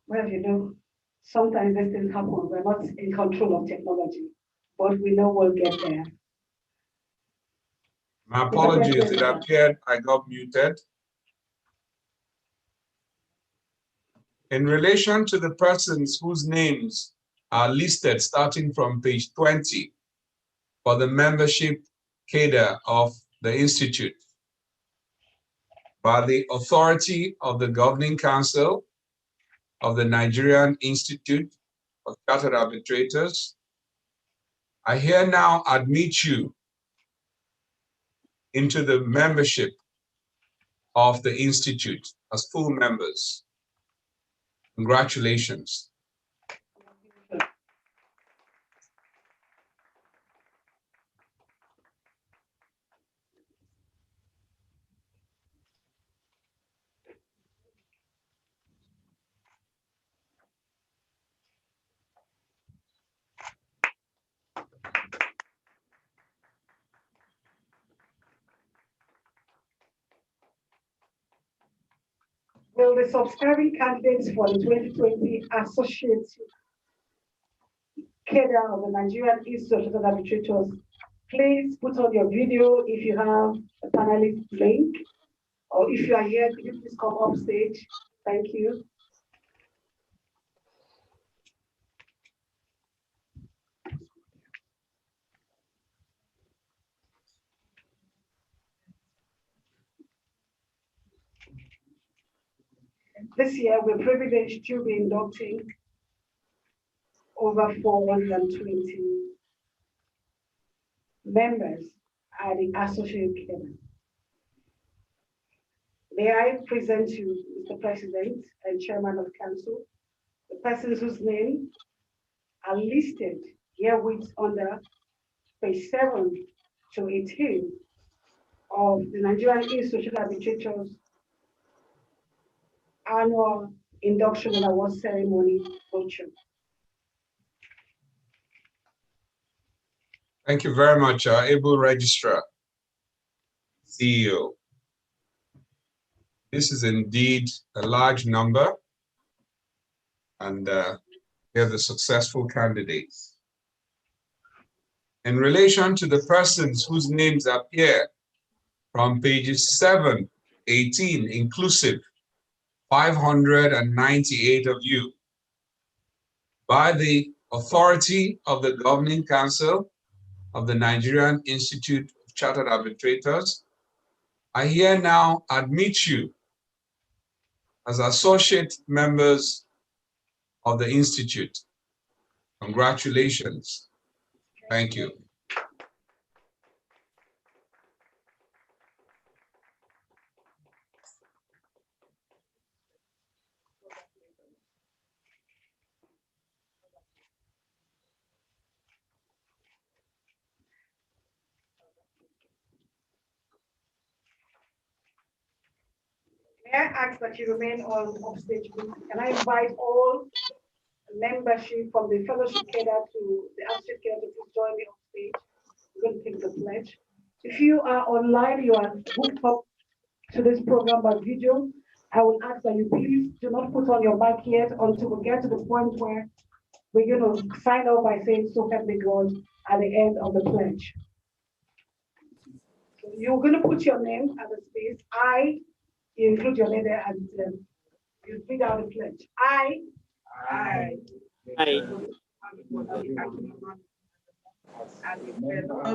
Well, you know, sometimes these things happen. We're not in control of technology, but we know we'll get there. My apologies. It appeared I got muted. In relation to the persons whose names are listed starting from page 20 for the membership cadre of the Institute, by the authority of the Governing Council of the Nigerian Institute of Chartered Arbitrators, I here now admit you into the membership of the Institute as full members. Congratulations. Will the subscribing candidates for the 2020 Associate cadre of the Nigerian Institute of Arbitrators please put on your video if you have a panelist link, or if you are here, could you please come up stage? Thank you. This year, we're privileged to be inducting over 420 members at the associate level. May I present you, Mr. President and Chairman of Council, the persons whose names are listed herewith under page 7 to 18 of the Nigerian Institute of Arbitrators annual induction and award ceremony brochure. Thank you very much, able registrar, CEO. This is indeed a large number, and they're the successful candidates. In relation to the persons whose names appear from pages 7, 18 inclusive, 598 of you, by the authority of the Governing Council of the Nigerian Institute of Chartered Arbitrators, I here now admit you as associate members of the Institute. Congratulations. Thank you. May I ask that you remain on stage, please? Can I invite all membership from the fellowship cadre to the associate cadre to join me on stage? We're going to take the pledge. If you are online, you are hooked up to this program by video, I will ask that you please do not put on your mic yet until we get to the point where we're going to sign off by saying so help me God at the end of the pledge. So you're going to put your name at the space. You include your name there and you read out the pledge. I.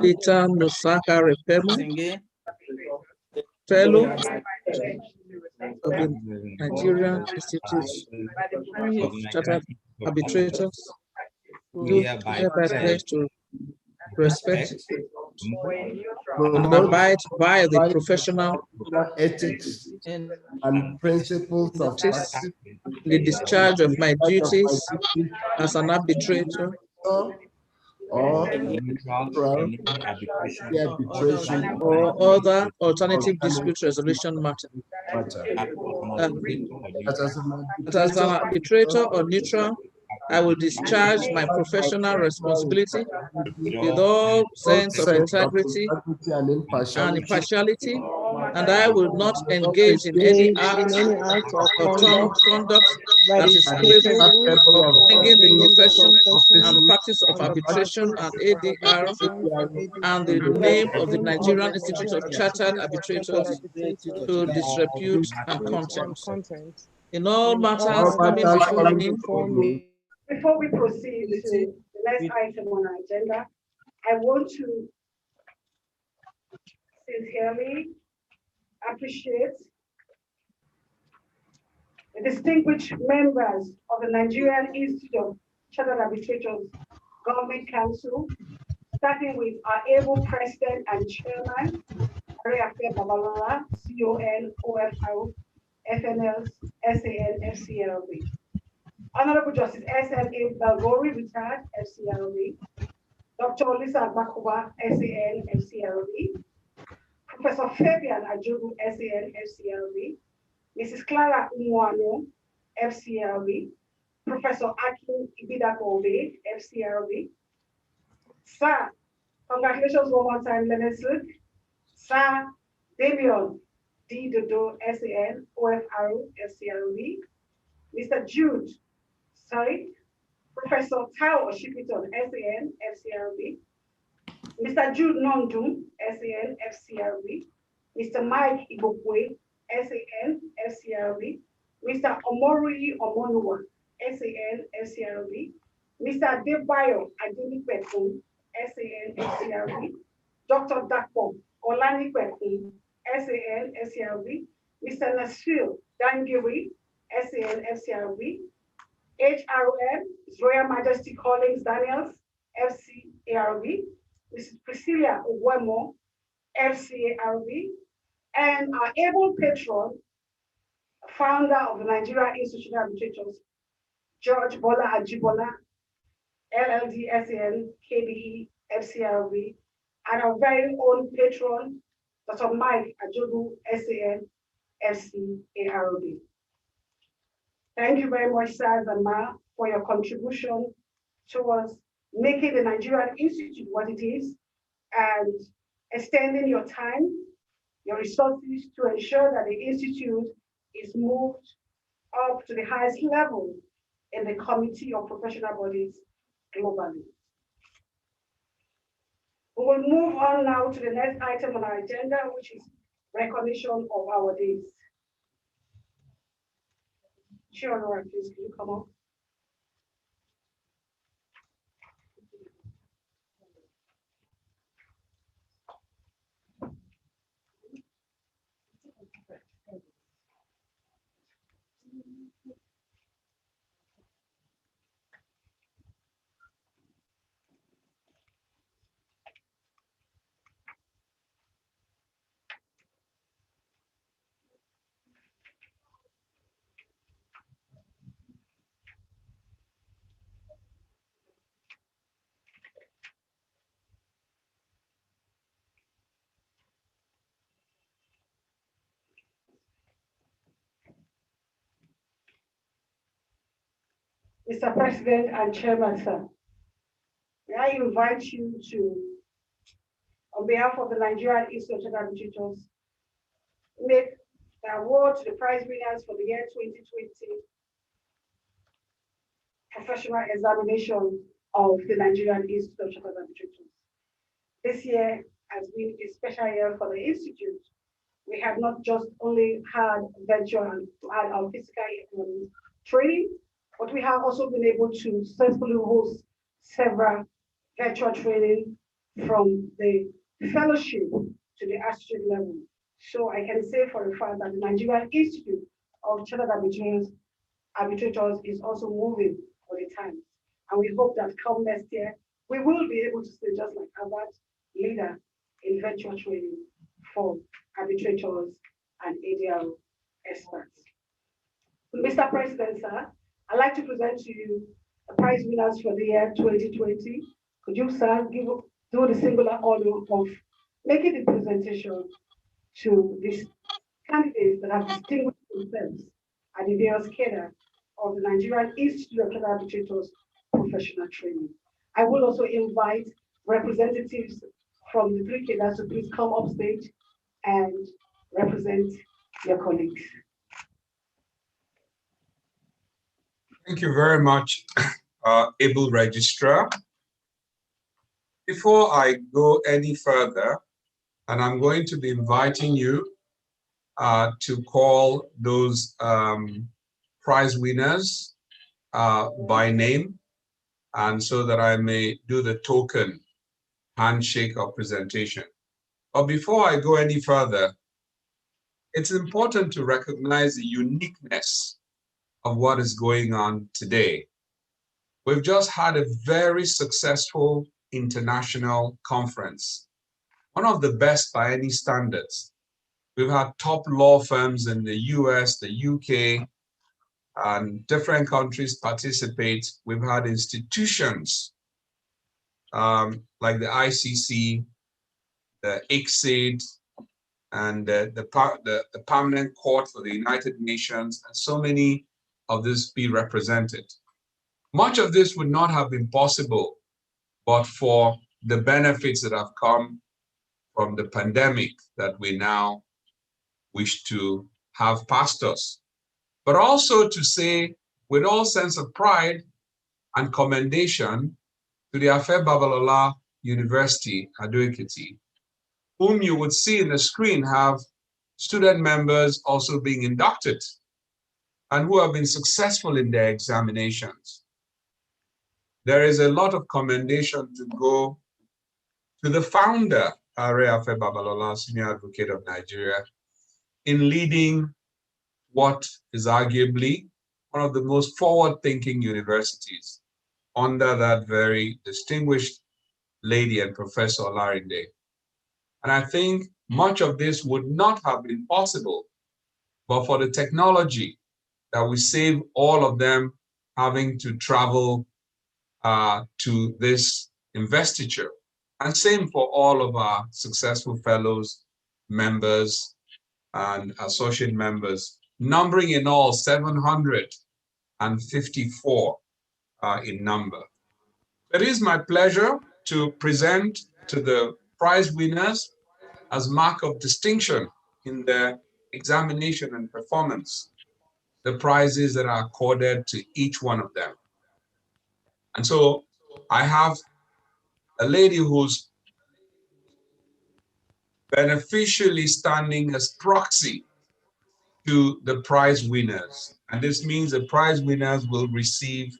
Peter Nosaka Repemo, fellow of the Nigerian Institute of Chartered Arbitrators, do hereby pledge to respect and abide by the professional ethics and principles of practice, the discharge of my duties as an arbitrator or arbitration or other alternative dispute resolution matter. As an arbitrator or neutral, I will discharge my professional responsibility with all sense of integrity and impartiality, and I will not engage in any act or conduct that is capable of bringing the profession and practice of arbitration and ADR and the name of the Nigerian Institute of Chartered Arbitrators to disrepute and contempt. In all matters coming before me. Before we proceed to the next item on our agenda, I want to sincerely appreciate the distinguished members of the Nigerian Institute of Chartered Arbitrators Government Council, starting with our able President and Chairman, Ariafe Babalola, CON, OFO, FNLs, SAN, FCLB. Honorable Justice S.M.A. Balgori, retired, FCLB. Dr. Lisa Bakuba, SAN, FCLB. Professor Fabian Ajogu, SAN, FCLB. Mrs. Clara Umwano, FCLB. Professor Akin Ibidakobe, FCLB. Sir, congratulations one more time, Lenesuk. Sir Damian D. Dodo, SAN, OFRO, FCLB. Mr. Jude, Professor Tao Oshipiton, SAN, FCLB. Mr. Jude Nondum, SAN, FCLB. Mr. Mike Ibokwe, SAN, FCLB. Mr. Omori Omonua, SAN, FCLB. Mr. Debayo Adenikwekun, SAN, FCLB. Dr. Dakpo Olanikwekun, SAN, FCLB. Mr. Nasfil Dangiri, SAN FCRB. HROM is Royal Majesty Collins Daniels, FCARB. Mrs. Priscilla Owemo, FCARB. And our able patron, founder of the Nigeria Institute of Arbitrators, George Bola Ajibola, LLD SAN KBE FCRB, and our very own patron, Dr. Mike Ajogu SAN FCARB. Thank you very much, Sir and Ma, for your contribution towards making the Nigerian Institute what it is and extending your time, your resources to ensure that the Institute is moved up to the highest level in the committee of professional bodies globally. We will move on now to the next item on our agenda, which is recognition of our days. Sure, Laura, please, can you come up? Mr. President and Chairman, sir, may I invite you to, on behalf of the Nigerian Institute of Arbitrators, make the award to the prize winners for the year 2020 professional examination of the Nigerian Institute of Chartered Arbitrators. This year has been a special year for the Institute. We have not just only had virtual and had our physical training, but we have also been able to successfully host several virtual training from the fellowship to the associate level. So I can say for a fact that the Nigerian Institute of Chartered Arbitrators is also moving with the times. And we hope that come next year, we will be able to stay just like Harvard leader in virtual training for arbitrators and ADR experts. Mr. President, sir, I'd like to present to you the prize winners for the year 2020. Could you, sir, do the singular honor of making the presentation to these candidates that have distinguished themselves at the various cadre of the Nigerian Institute of Chartered Arbitrators professional training. I will also invite representatives from the three cadres to please come up stage and represent your colleagues. Thank you very much, able registrar. Before I go any further, and I'm going to be inviting you to call those prize winners by name, and so that I may do the token handshake or presentation. But before I go any further, it's important to recognize the uniqueness of what is going on today. We've just had a very successful international conference, one of the best by any standards. We've had top law firms in the US, the UK, and different countries participate. We've had institutions like the ICC, the ICSID, and the Permanent Court for the United Nations, and so many of this be represented. Much of this would not have been possible but for the benefits that have come from the pandemic that we now wish to have past us. But also to say, with all sense of pride and commendation, to the Afe Babalola University, Ado-Ekiti, whom you would see in the screen have student members also being inducted and who have been successful in their examinations. There is a lot of commendation to go to the founder, Are Afe Babalola, Senior Advocate of Nigeria, in leading what is arguably one of the most forward-thinking universities under that very distinguished lady and Professor Larinde. And I think much of this would not have been possible but for the technology that we save all of them having to travel to this investiture. And same for all of our successful fellows, members, and associate members, numbering in all 754 in number. It is my pleasure to present to the prize winners as mark of distinction in their examination and performance, the prizes that are accorded to each one of them. And so I have a lady who's beneficially standing as proxy to the prize winners. And this means the prize winners will receive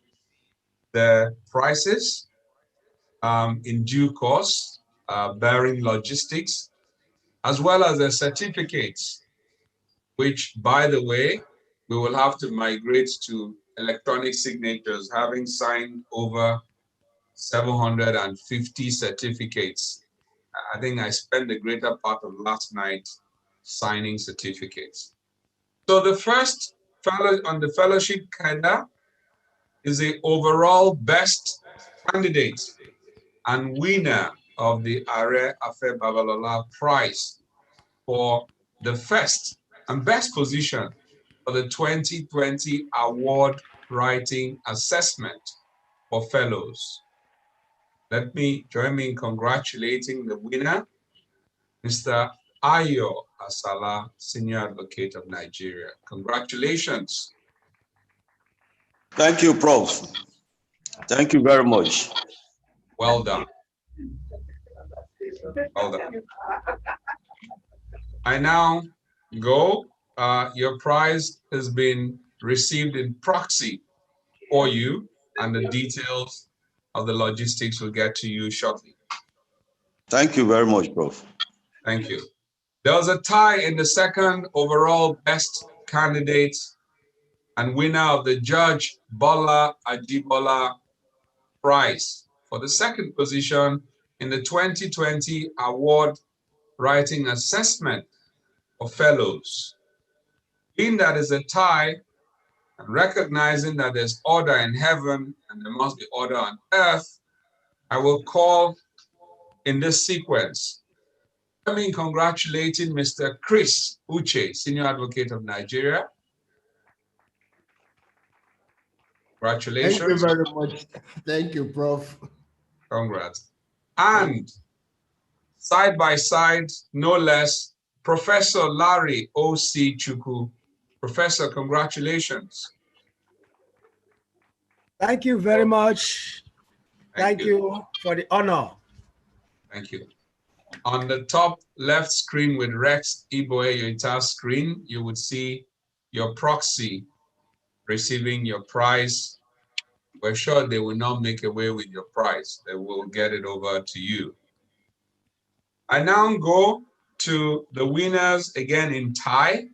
the prizes in due course, bearing logistics, as well as the certificates, which, by the way, we will have to migrate to electronic signatures, having signed over 750 certificates. I think I spent the greater part of last night signing certificates. So the first fellow on the fellowship cadre is the overall best candidate and winner of the Are Afe Babalola Prize for the first and best position for the 2020 Award Writing Assessment for Fellows. Join me in congratulating the winner, Mr. Ayo Asala, Senior Advocate of Nigeria. Congratulations. Thank you, Prof. Thank you very much. Well done. Well done. I now go. Your prize has been received in proxy for you, and the details of the logistics will get to you shortly. Thank you very much, Prof. Thank you. There was a tie in the second overall best candidate and winner of the Judge Bola Ajibola Prize for the second position in the 2020 Award Writing Assessment for Fellows. Being that is a tie, and recognizing that there's order in heaven and there must be order on earth, I will call in this sequence. I mean, congratulating Mr. Chris Uche, Senior Advocate of Nigeria. Congratulations. Thank you very much. Thank you, Prof. Congrats. And side by side, no less, Professor Larry O.C. Chukwu. Professor, congratulations. Thank you very much. Thank you for the honor. Thank you. On the top left screen with Rex Iboe, your entire screen, you would see your proxy receiving your prize. We're sure they will not make away with your prize. They will get it over to you. I now go to the winners again in tie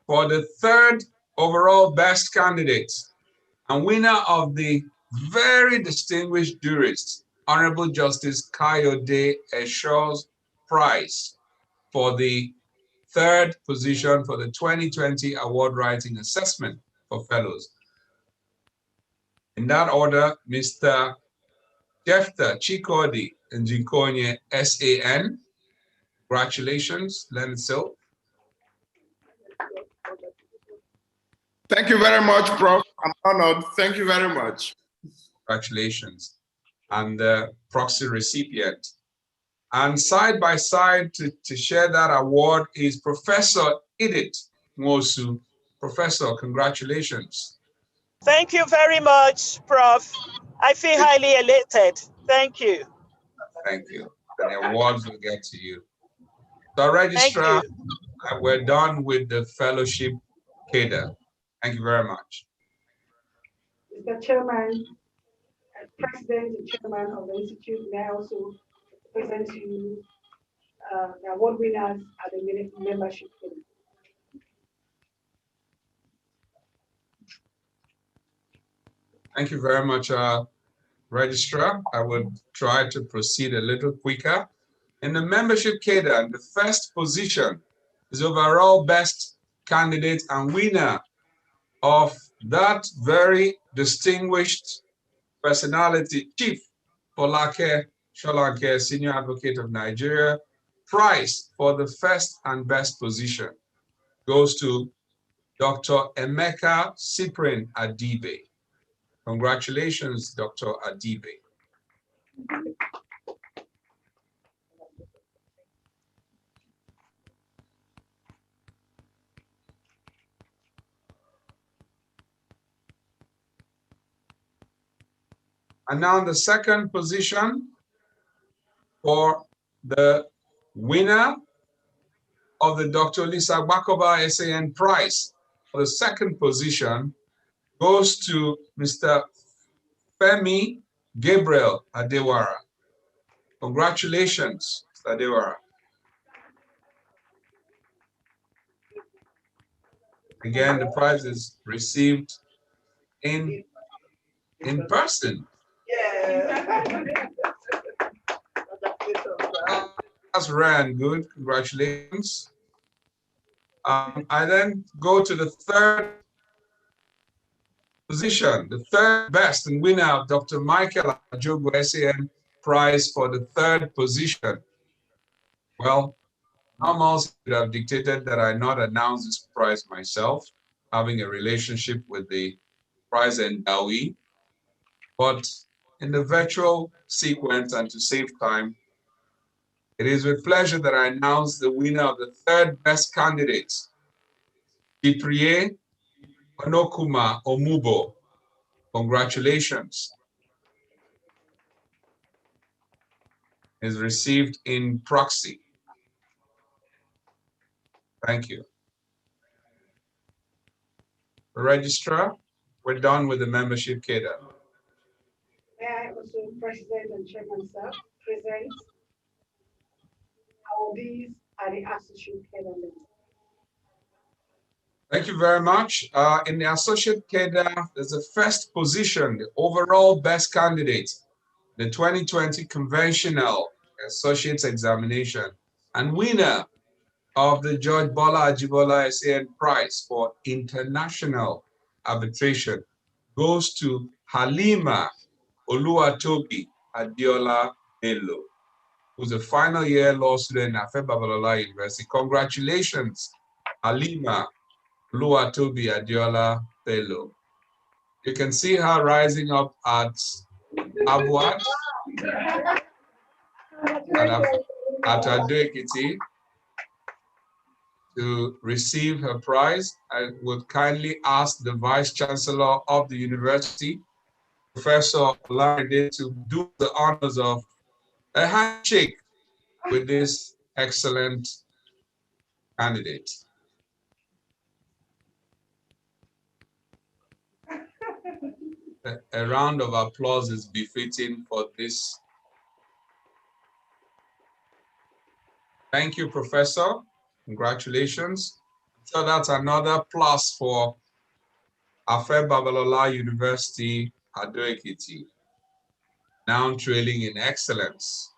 for the third overall best candidate and winner of the very distinguished jurist, Honorable Justice Kayode Esho's Prize for the third position for the 2020 Award Writing Assessment for Fellows. In that order, Mr. Jefta Chikodi Njinkonye SAN. Congratulations, Leonard Silk. Thank you very much, Prof. I'm honored. Thank you very much. Congratulations. And the proxy recipient. And side by side to share that award is Professor Edith Nwosu. Professor, congratulations. Thank you very much, Prof. I feel highly elated. Thank you. Thank you. And the awards will get to you. So, Registrar, we're done with the fellowship cadre. Thank you very much. Mr. Chairman, President and Chairman of the Institute, may I also present to you the award winners at the membership committee. Thank you very much, Registrar. I would try to proceed a little quicker. In the membership cadre, the first position is overall best candidate and winner of that very distinguished personality, Chief Folake Sholanke, Senior Advocate of Nigeria. Prize for the first and best position goes to Dr. Emeka Cyprian Adibe. Congratulations, Dr. Adibe. And now the second position for the winner of the Dr. Lisa Bakoba SAN Prize for the second position goes to Mr. Femi Gabriel Adewara. Congratulations, Mr. Adewara. Again, the prize is received in person. That's rare and good. Congratulations. I then go to the third position, the third best and winner of Dr. Michael Ajogo SAN Prize for the third position. Well, normals would have dictated that I not announce this prize myself, having a relationship with the prize endowee. But in the virtual sequence and to save time, it is with pleasure that I announce the winner of the third best candidate, Cyprien Onokuma Omubo. Congratulations. Is received in proxy. Thank you. Registrar, we're done with the membership cadre. May I also, President and Chairman, sir, present awardees are the associate cadre members. Thank you very much. In the associate cadre, there's the first position, the overall best candidate, the 2020 conventional associates examination, and winner of the George Bola Ajibola SAN Prize for International Arbitration goes to Halima Oluwatobi Adiola Bello, who's a final year law student at Afe Babalola University. Congratulations, Halima Oluwatobi Adiola Bello. You can see her rising up at Abuat at Ado-Ekiti to receive her prize. I would kindly ask the Vice Chancellor of the university, Professor Laride, to do the honors of a handshake with this excellent candidate. A round of applause is befitting for this. Thank you, Professor. Congratulations. So that's another plus for Afe Babalola University, Ado-Ekiti, now trailing in excellence.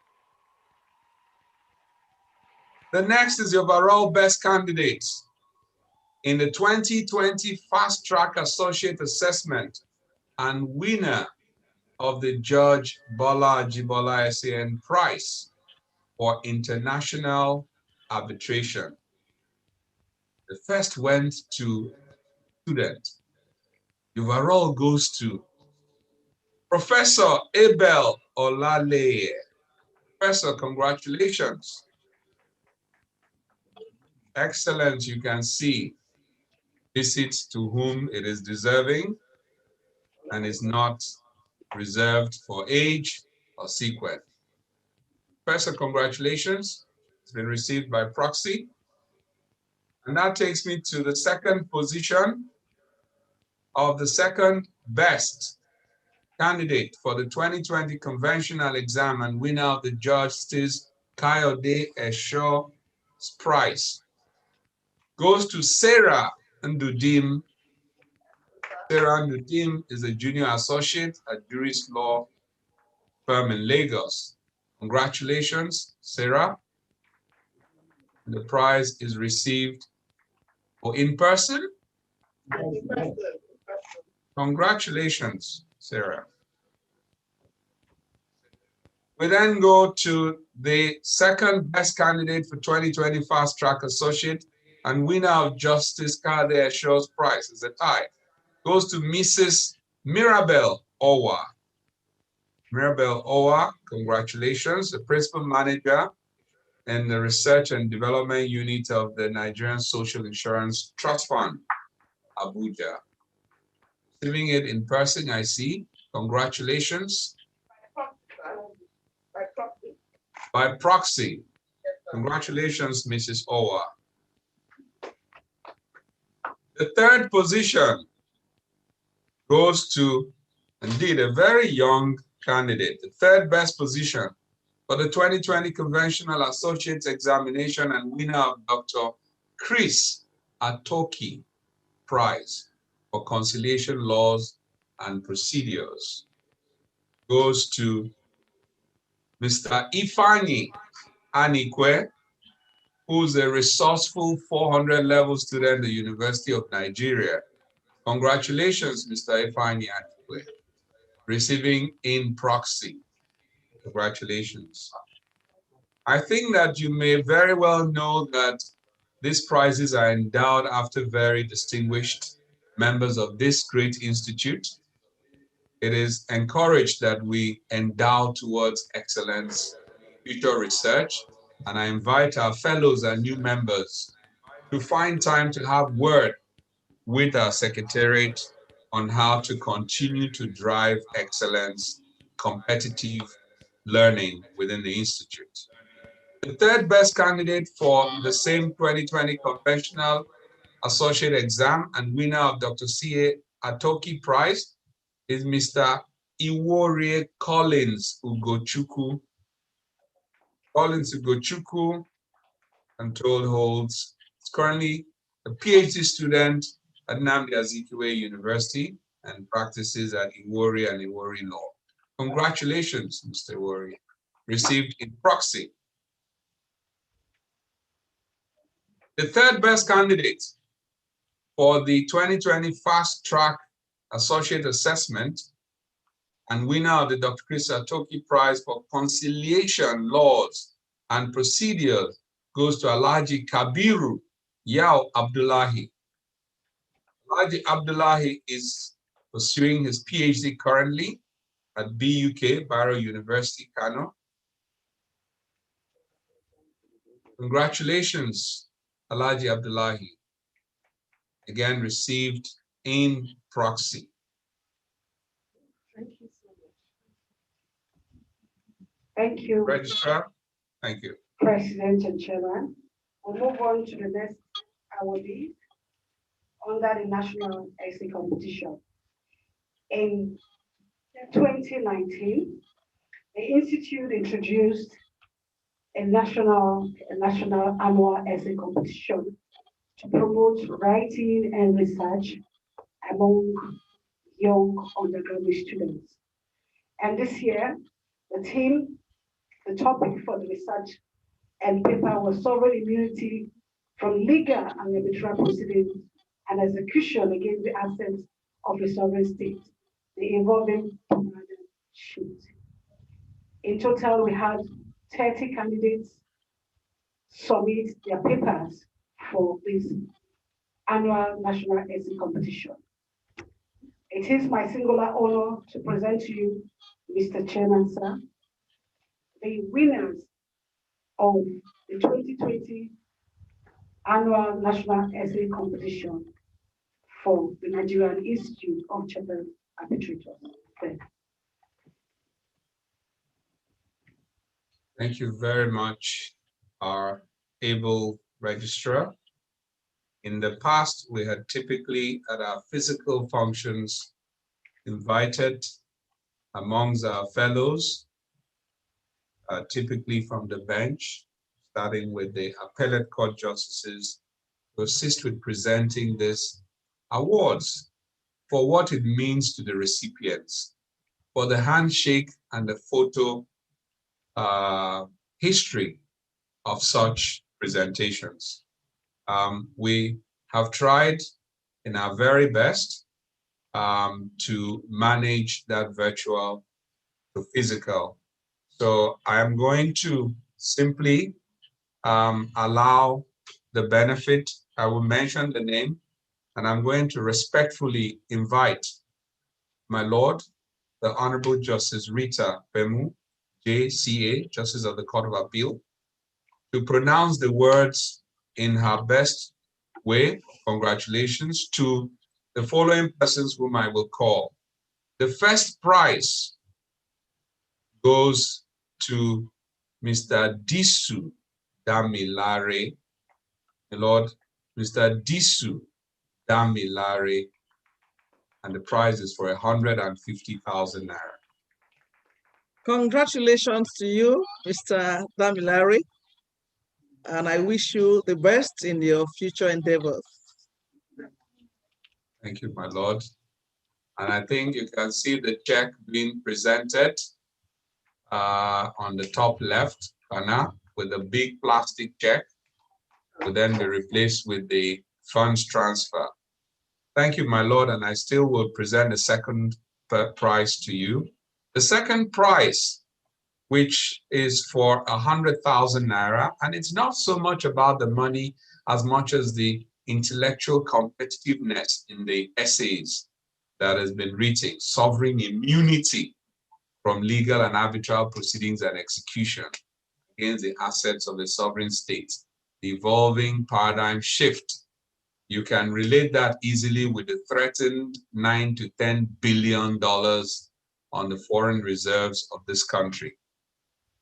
The next is the overall best candidate in the 2020 Fast Track Associate Assessment and winner of the George Bola Ajibola SAN Prize for International Arbitration. The first went to student. The overall goes to Professor Abel Olale. Professor, congratulations. Excellent, you can see. Visits to whom it is deserving and is not reserved for age or sequence. Professor, congratulations. It's been received by proxy. And that takes me to the second position of the second best candidate for the 2020 conventional exam and winner of the Justice Kayode Esho Prize goes to Sarah Ndudim Sarah Nudim is a junior associate at Juris Law Firm in Lagos. Congratulations, Sarah. The prize is received for in person. Congratulations, Sarah. We then go to the second best candidate for 2020 Fast Track Associate and winner of Justice Kade Shaw's Prize is a tie. Goes to Mrs. Mirabel Owa. Mirabel Owa, congratulations, the Principal Manager in the Research and Development Unit of the Nigerian Social Insurance Trust Fund, Abuja. Receiving it in person, I see. Congratulations. By proxy. Congratulations, Mrs. Owa. The third position goes to, indeed, a very young candidate. The third best position for the 2020 Conventional Associates Examination and winner of Dr. Chris Atoki Prize for Conciliation Laws and Procedures goes to Mr. Ifeanyi Anikwe, who's a resourceful 400 level student at the University of Nigeria. Congratulations, Mr. Ifeanyi Anikwe, receiving in proxy. Congratulations. I think that you may very well know that these prizes are endowed after very distinguished members of this great institute. It is encouraged that we endow towards excellence, future research, and I invite our fellows and new members to find time to have word with our secretariat on how to continue to drive excellence, competitive learning within the institute. The third best candidate for the same 2020 Conventional Associate Exam and winner of Dr. C.A. Atoki Prize is Mr. Iworie Collins Ugochukwu. Collins Ugochukwu, I'm told, is currently a PhD student at Nnamdi Azikiwe University and practices at Iworie and Iworie Law. Congratulations, Mr. Iworie. Received in proxy. The third best candidate for the 2020 Fast Track Associate Assessment and winner of the Dr. Chris Atoki Prize for Conciliation Laws and Procedures goes to Alhaji Kabiru Yao Abdullahi. Alhaji Abdullahi is pursuing his PhD currently at BUK, Barrow University, Kano. Congratulations, Alhaji Abdullahi. Again, received in proxy. Thank you so much. Thank you. Registrar, thank you. President and Chairman. We'll move on to the next awardee under the National Essay Competition. In 2019, the Institute introduced a national annual essay competition to promote writing and research among young undergraduate students. And this year, the topic for the research and paper was sovereign immunity from legal and arbitrary proceedings and execution against the assets of a sovereign state, the involving sheet. In total, we had 30 candidates submit their papers for this annual national essay competition. It is my singular honor to present to you, Mr. Chairman, sir, the winners of the 2020 annual national essay competition for the Nigerian Institute of Chartered Arbitrators. Thank you very much, our able registrar. In the past, we had typically at our physical functions invited amongst our fellows, typically from the bench, starting with the appellate court justices, to assist with presenting these awards for what it means to the recipients, for the handshake and the photo history of such presentations. We have tried in our very best to manage that virtual to physical. So I am going to simply allow the benefit. I will mention the name, and I'm going to respectfully invite my Lord, the Honorable Justice Rita Bemu, JCA, Justice of the Court of Appeal, to pronounce the words in her best way. Congratulations to the following persons whom I will call. The first prize goes to Mr. Disu Damilare. The Lord, Mr. Disu Damilare, and the prize is for 150,000 naira. Congratulations to you, Mr. Damilare, and I wish you the best in your future endeavors. Thank you, my Lord. And I think you can see the check being presented on the top left corner with a big plastic check, will then be replaced with the funds transfer. Thank you, my Lord, and I still will present the second prize to you. The second prize, which is for 100,000 naira, and it's not so much about the money as much as the intellectual competitiveness in the essays that has been written, sovereign immunity from legal and arbitral proceedings and execution against the assets of the sovereign state, the evolving paradigm shift. You can relate that easily with the threatened $9 to $10 billion on the foreign reserves of this country.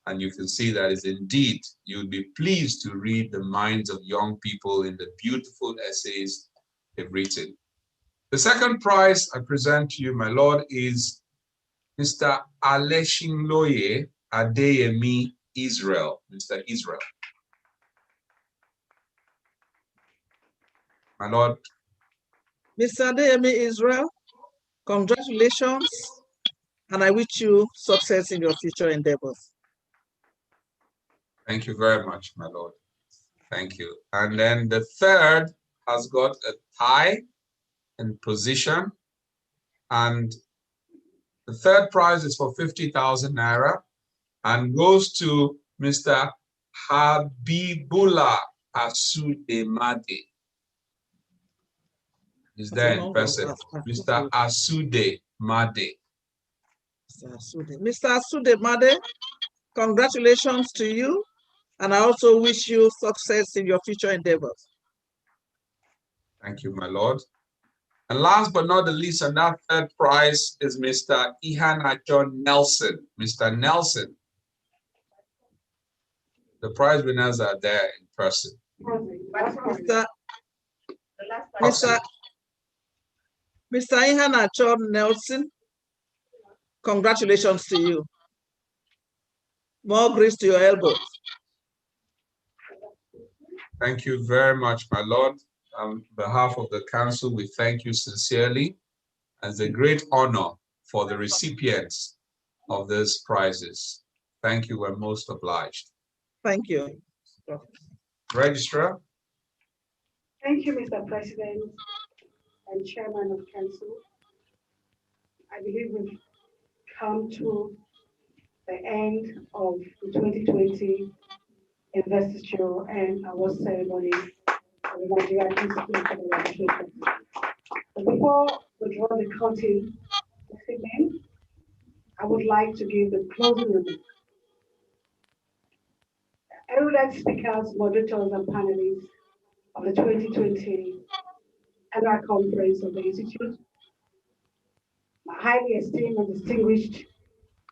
And you can see that is indeed, you'll be pleased to read the minds of young people in the beautiful essays they've written. The second prize I present to you, my Lord, is Mr. Aleshinloye Adeyemi Israel, Mr. Israel. My Lord. Mr. Adeyemi Israel, congratulations, and I wish you success in your future endeavors. Thank you very much, my Lord. Thank you. And then the third has got a tie in position, and the third prize is for 50,000 naira and goes to Mr. Habibullah Asudemade. Is there in person? Mr. Asude Made. Mr. Asude Made, congratulations to you, and I also wish you success in your future endeavors. Thank you, my Lord. And last but not the least, and that third prize is Mr. Ihanacho Nelson. Mr. Nelson. The prize winners are there in person. Mr. Ihanacho Nelson, congratulations to you. More grace to your elbows. Thank you very much, my Lord. On behalf of the council, we thank you sincerely as a great honor for the recipients of these prizes. Thank you, we're most obliged. Thank you. Registrar. Thank you, Mr. President and Chairman of Council. I believe we've come to the end of the 2020 Investiture and Award Ceremony of the Nigerian Institute of Administration. But before we draw the curtain this evening, I would like to give the closing remarks. Erudite speakers, moderators, and panelists of the 2020 Annual Conference of the Institute, my highly esteemed and distinguished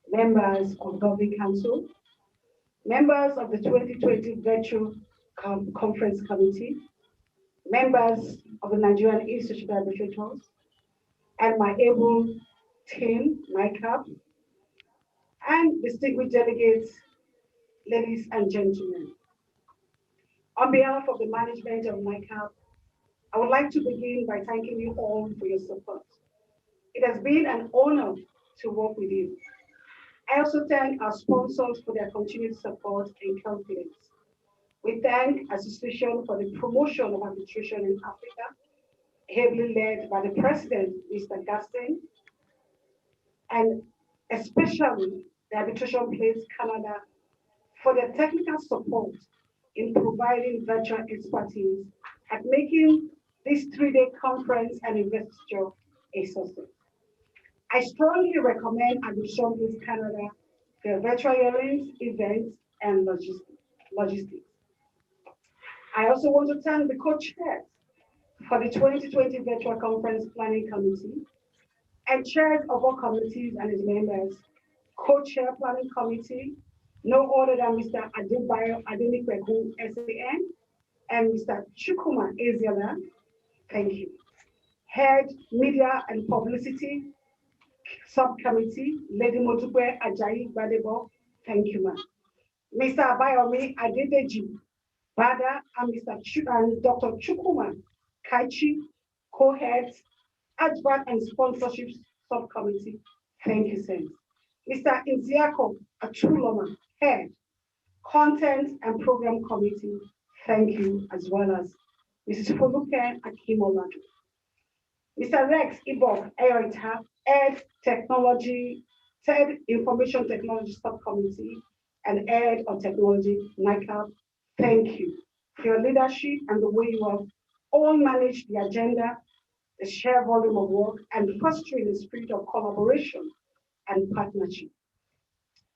members of Governing Council, members of the 2020 Virtual Conference Committee, members of the Nigerian Institute of Administrators, and my able team, NICArb, and distinguished delegates, ladies and gentlemen. On behalf of the management of NICArb, I would like to begin by thanking you all for your support. It has been an honor to work with you. I also thank our sponsors for their continued support and confidence. We thank Association for the promotion of arbitration in Africa, heavily led by the President, Mr. Gaston, and especially the Arbitration Place Canada for their technical support in providing virtual expertise at making this 3-day conference and investiture a success. I strongly recommend Arbitration Place Canada for virtual hearings, events, and logistics. I also want to thank the co-chairs for the 2020 Virtual Conference Planning Committee and chairs of all committees and its members, co-chair planning committee, no other than Mr. Adebayo Adenikweku, SAN, and Mr. Chukuma Eziala, thank you. Head Media and Publicity Subcommittee, Lady Motukwe Ajayi Badebo, thank you, ma'am. Mr. Abayomi Adedeji Bada and Dr. Chukuma Kaichi, co-heads, Advert and Sponsorship Subcommittee, thank you, sir. Mr. Iziako Achuloma, Head, Content and Program Committee, thank you, as well as Mrs. Foluke Akimoladu. Mr. Rex Ibok Eyoita, Head Technology, Third Information Technology Subcommittee, and Head of Technology, NICArb, thank you for your leadership and the way you have all managed the agenda, the sheer volume of work, and fostering the spirit of collaboration and partnership.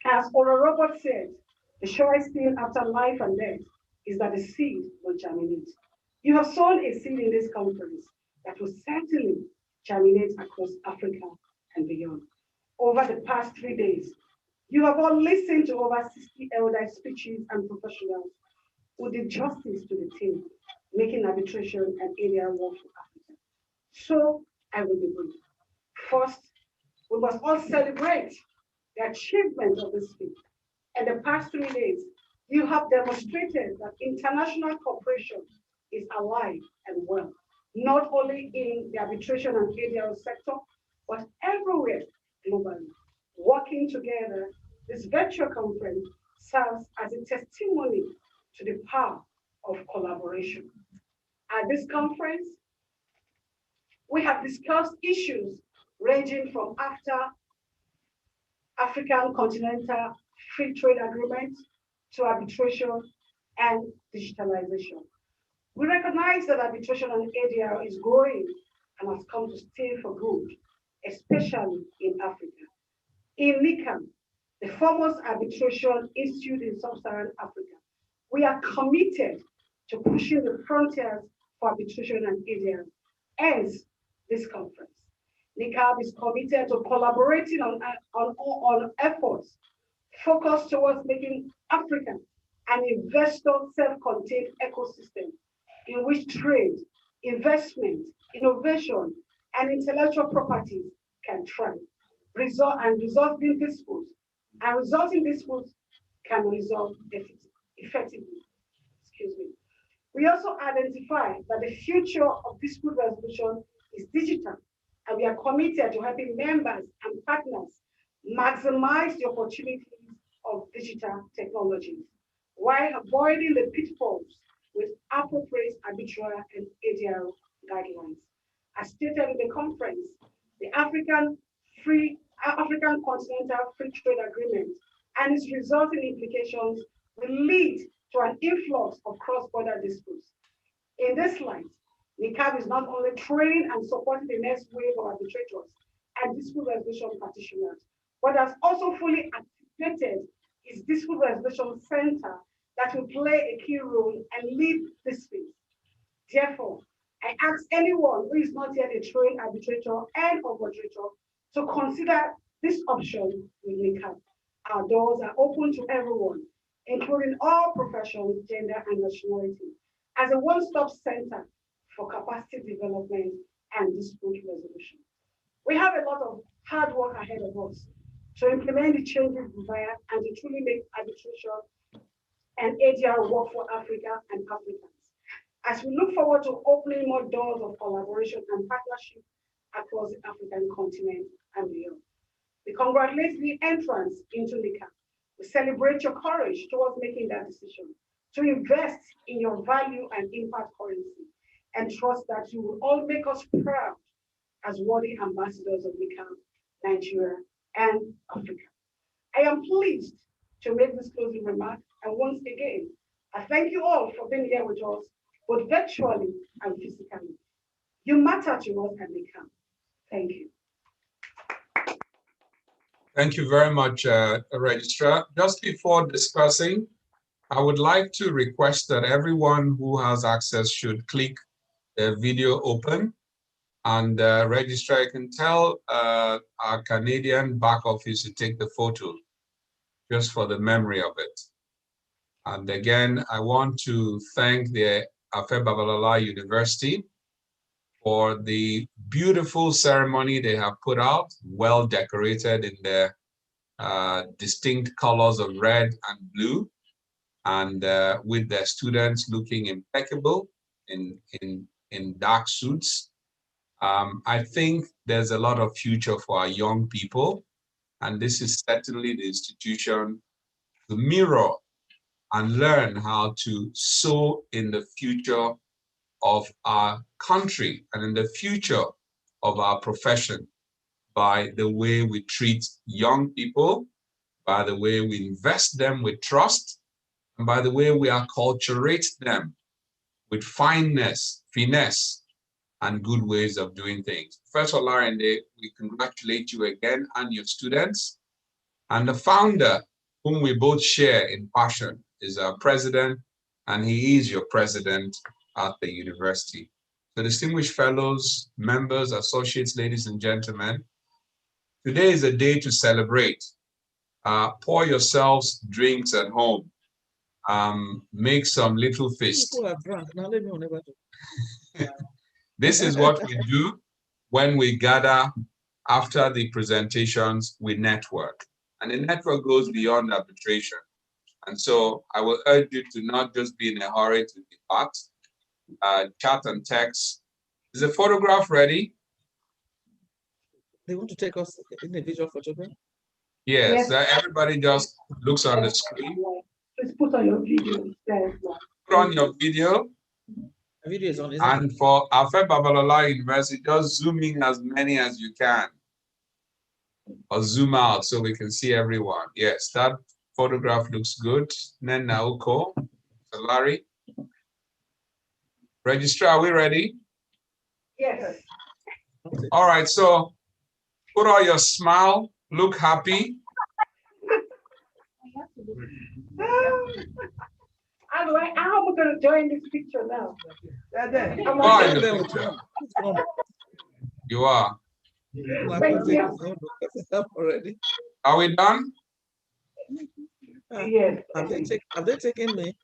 As Ora Robert said, the surest thing after life and death is that the seed will germinate. You have sown a seed in this conference that will certainly germinate across Africa and beyond. Over the past 3 days, you have all listened to over 60 elder speeches and professionals who did justice to the theme, making arbitration an area work for Africa. So I will be brief. First, we must all celebrate the achievement of this week. In the past 3 days, you have demonstrated that international cooperation is alive and well, not only in the arbitration and ADR sector, but everywhere globally. Working together, this virtual conference serves as a testimony to the power of collaboration. At this conference, we have discussed issues ranging from African Continental Free Trade Agreement to arbitration and digitalization. We recognize that arbitration and ADR is growing and has come to stay for good, especially in Africa. In NICArb, the foremost arbitration institute in sub-Saharan Africa, we are committed to pushing the frontiers for arbitration and ADR. Hence, this conference. NICArb is committed to collaborating on efforts focused towards making Africa an investor self-contained ecosystem in which trade, investment, innovation, and intellectual property can thrive, resulting disputes can resolve effectively. Excuse me. We also identify that the future of dispute resolution is digital, and we are committed to helping members and partners maximize the opportunities of digital technologies while avoiding the pitfalls with appropriate arbitral and ADR guidelines. As stated in the conference, the African Continental Free Trade Agreement and its resulting implications will lead to an influx of cross-border disputes. In this light, NICArb is not only training and supporting the next wave of arbitrators and dispute resolution practitioners, but has also fully activated its dispute resolution center that will play a key role and lead this space. Therefore, I ask anyone who is not yet a trained arbitrator and or moderator to consider this option with NICArb. Our doors are open to everyone, including all professions, gender, and nationality, as a one-stop center for capacity development and dispute resolution. We have a lot of hard work ahead of us to implement the changes required and to truly make arbitration and ADR work for Africa and Africans. As we look forward to opening more doors of collaboration and partnership across the African continent and beyond. We congratulate the entrance into NICArb. We celebrate your courage towards making that decision to invest in your value and impact currency, and trust that you will all make us proud as worthy ambassadors of NICArb, Nigeria, and Africa. I am pleased to make this closing remark, and once again, I thank you all for being here with us, both virtually and physically. You matter to us at NICArb. Thank you. Thank you very much, Registrar. Just before discussing, I would like to request that everyone who has access should click the video open. And Registrar, you can tell our Canadian back office to take the photo just for the memory of it. And again, I want to thank the Afe Babalola University for the beautiful ceremony they have put out, well decorated in their distinct colors of red and blue, and with their students looking impeccable in dark suits. I think there's a lot of future for our young people, and this is certainly the institution to mirror and learn how to sow in the future of our country and in the future of our profession by the way we treat young people, by the way we invest them with trust, and by the way we acculturate them with fineness, finesse, and good ways of doing things. Professor Larende, we congratulate you again and your students. And the founder, whom we both share in passion, is our president, and he is your president at the university. So distinguished fellows, members, associates, ladies and gentlemen, today is a day to celebrate. Pour yourselves drinks at home. Make some little feast. People are drunk. Now let me never do. This is what we do when we gather after the presentations, we network. And the network goes beyond arbitration. And so I will urge you to not just be in a hurry to depart. Chat and text. Is the photograph ready? They want to take us in a visual photograph? Yes, everybody just looks on the screen. Please put on your video. Put on your video. The video is on, and for Afe Babalola University, just zoom in as many as you can. Or zoom out so we can see everyone. Yes, that photograph looks good. Nena Uko, Larry. Registrar, are we ready? Yes. All right, so put on your smile, look happy. How am I going to join this picture now? You are. Thank you. Already. Are we done? Yes. Have they taken me?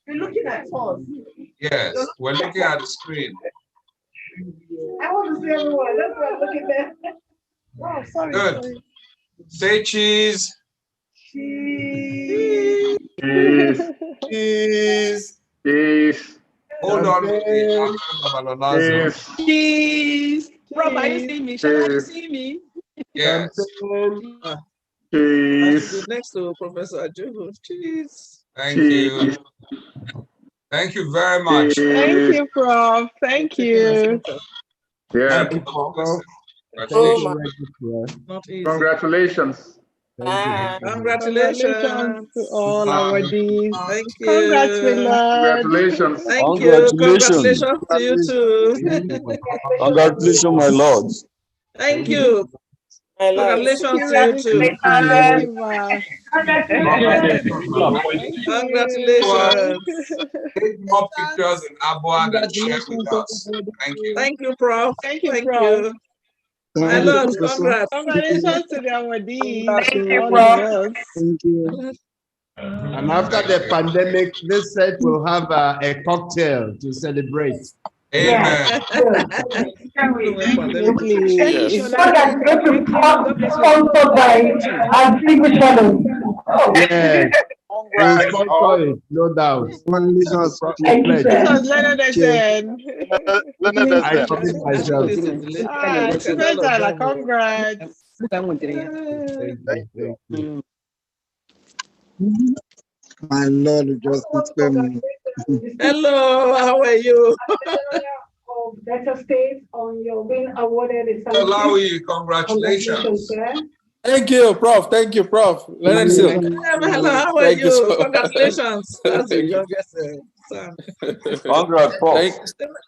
You're looking at us. Yes, we're looking at the screen. I want to see everyone. That's why I'm looking there. Oh, sorry. Good. Sorry. Say cheese. Cheese. Cheese. Cheese. Hold on. Cheese. Rob, are you seeing me? Shall you see me? Yes. Cheese. Next to Professor Ajogo. Cheese. Thank you. Thank you very much. Thank you, Prof. Thank you. Yeah. Congratulations. Congratulations to all our deans. Thank you. Congrats, my lord. Congratulations. Thank you. Congratulations to you too. Congratulations, my lord. Thank you. Congratulations to you too. Congratulations. Take more pictures in Abua and share with us. Thank you. Thank you, Prof. Thank you, Prof. My lord, congrats. Congratulations to the awardees. Thank you, Prof. Thank you. And after the pandemic, this set will have a cocktail to celebrate. Amen. Yeah. We'll sponsor it, no doubt. Thank you, sir. I commit myself. Congrats. Thank you. My Lord, just explain. Hello, how are you? Of Delta State on your being awarded a Malawi, congratulations. sir. Thank you, Prof. Thank you, Prof. Leonard Silk. Hello, how are Thank you? so much. Congratulations. That's the youngest son. Congrats, Prof.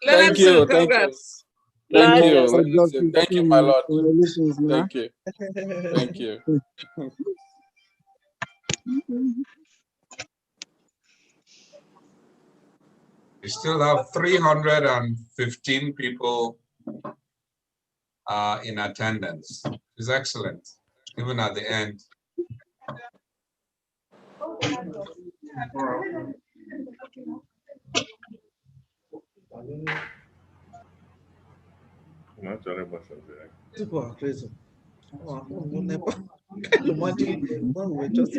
Thank you. Congrats. Thank you. Lord, Thank you, my Lord. Congratulations, man. Thank you. Thank you. We still have 315 people in attendance. It's excellent, even at the end. People are crazy. Oh, we'll never. Can you imagine when we were just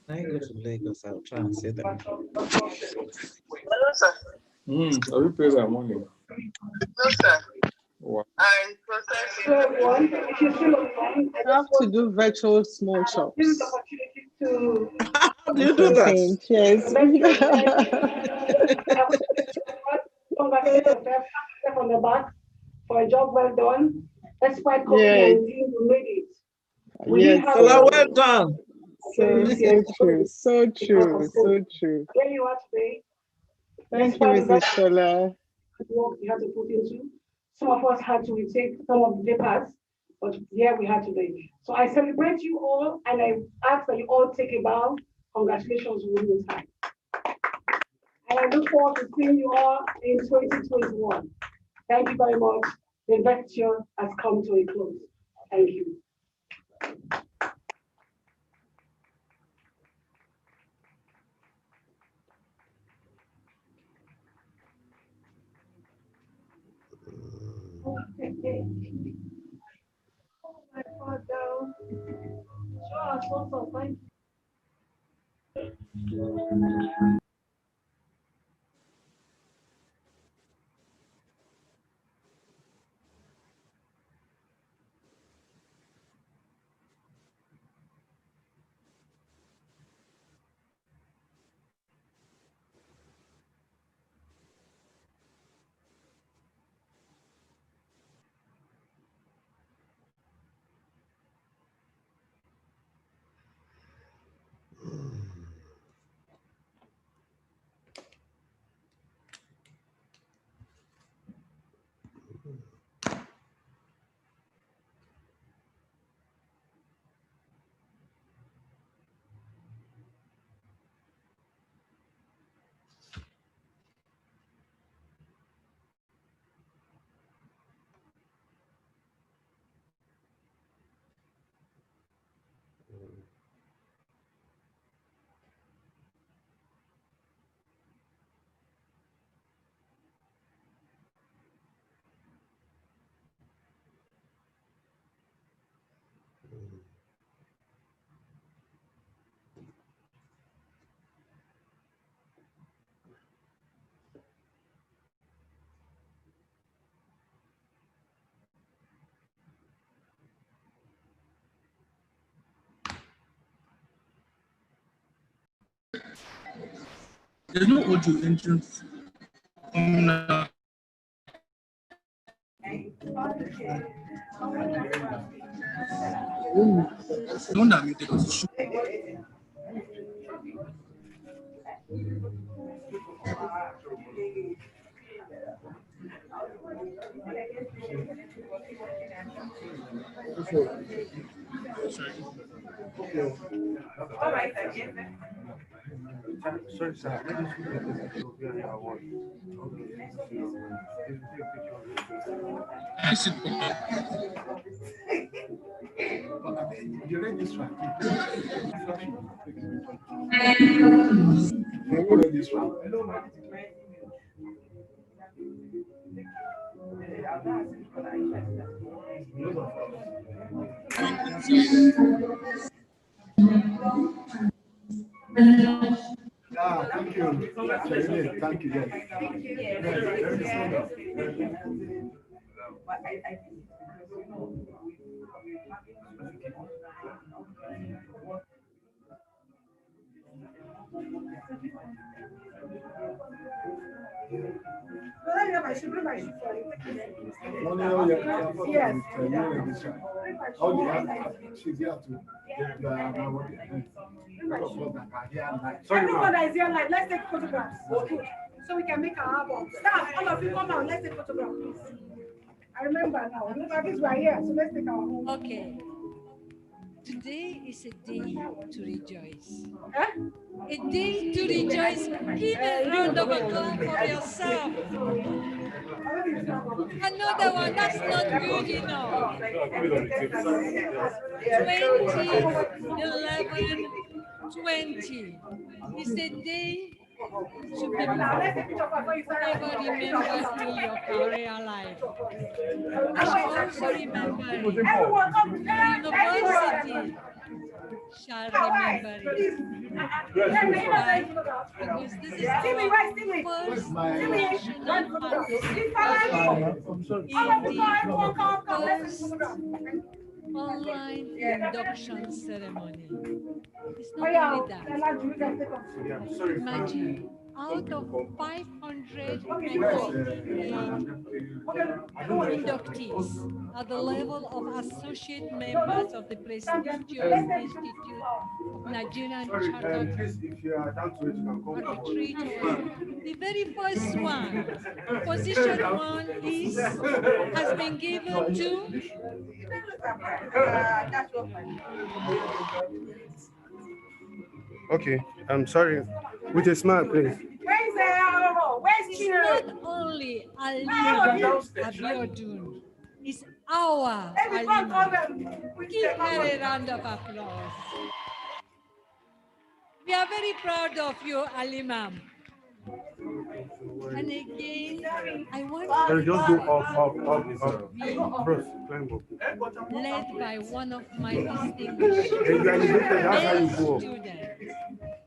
When I go to Lagos, I'll try and say that. Hello, sir. Have you paid that money? No, sir. Wow. I have to do virtual small chops. How do you do that? Cheers. On the back for a job well done. Despite COVID-19, we made it. Yes. Well done. So true. So true. So true. Where you are today. Thank you, Mrs. Shola. Work we had to put into. Some of us had to retake some of the papers, but here we are today. So I celebrate you all, and I ask that you all take a bow. Congratulations, women's time. And I look forward to seeing you all in 2021. Thank you very much. The Investiture has come to a close. Thank you. There's no audio entrance. No, that muted us. All right. Sorry, sir. I sit. The registrar. Thank you. Thank you. Yes. Everyone that is here, like, let's take photographs. So we can make our album. Staff, all of you come out, let's take photographs, please. I remember now. Look at this right here, so let's take our home. Okay. Today is a day to rejoice. A day to rejoice. Give a round of applause for yourself. Another one, that's not good enough. 2011-20 is a day to be forever remembered in your career life. I also remember it. The university shall remember it. Why? Because this is our first national online induction ceremony. It's not only that. Imagine, out of 598 inductees at the level of associate members of the prestigious Institute of Nigerian Chartered Arbitrators, the very first one, position one has been given to Okay, I'm sorry. With a smile, please. It's not only Alima Abiodun, it's our Alima. Give her a round of applause. We are very proud of you, Alima. And again, I want to Just go up. led by one of my distinguished students.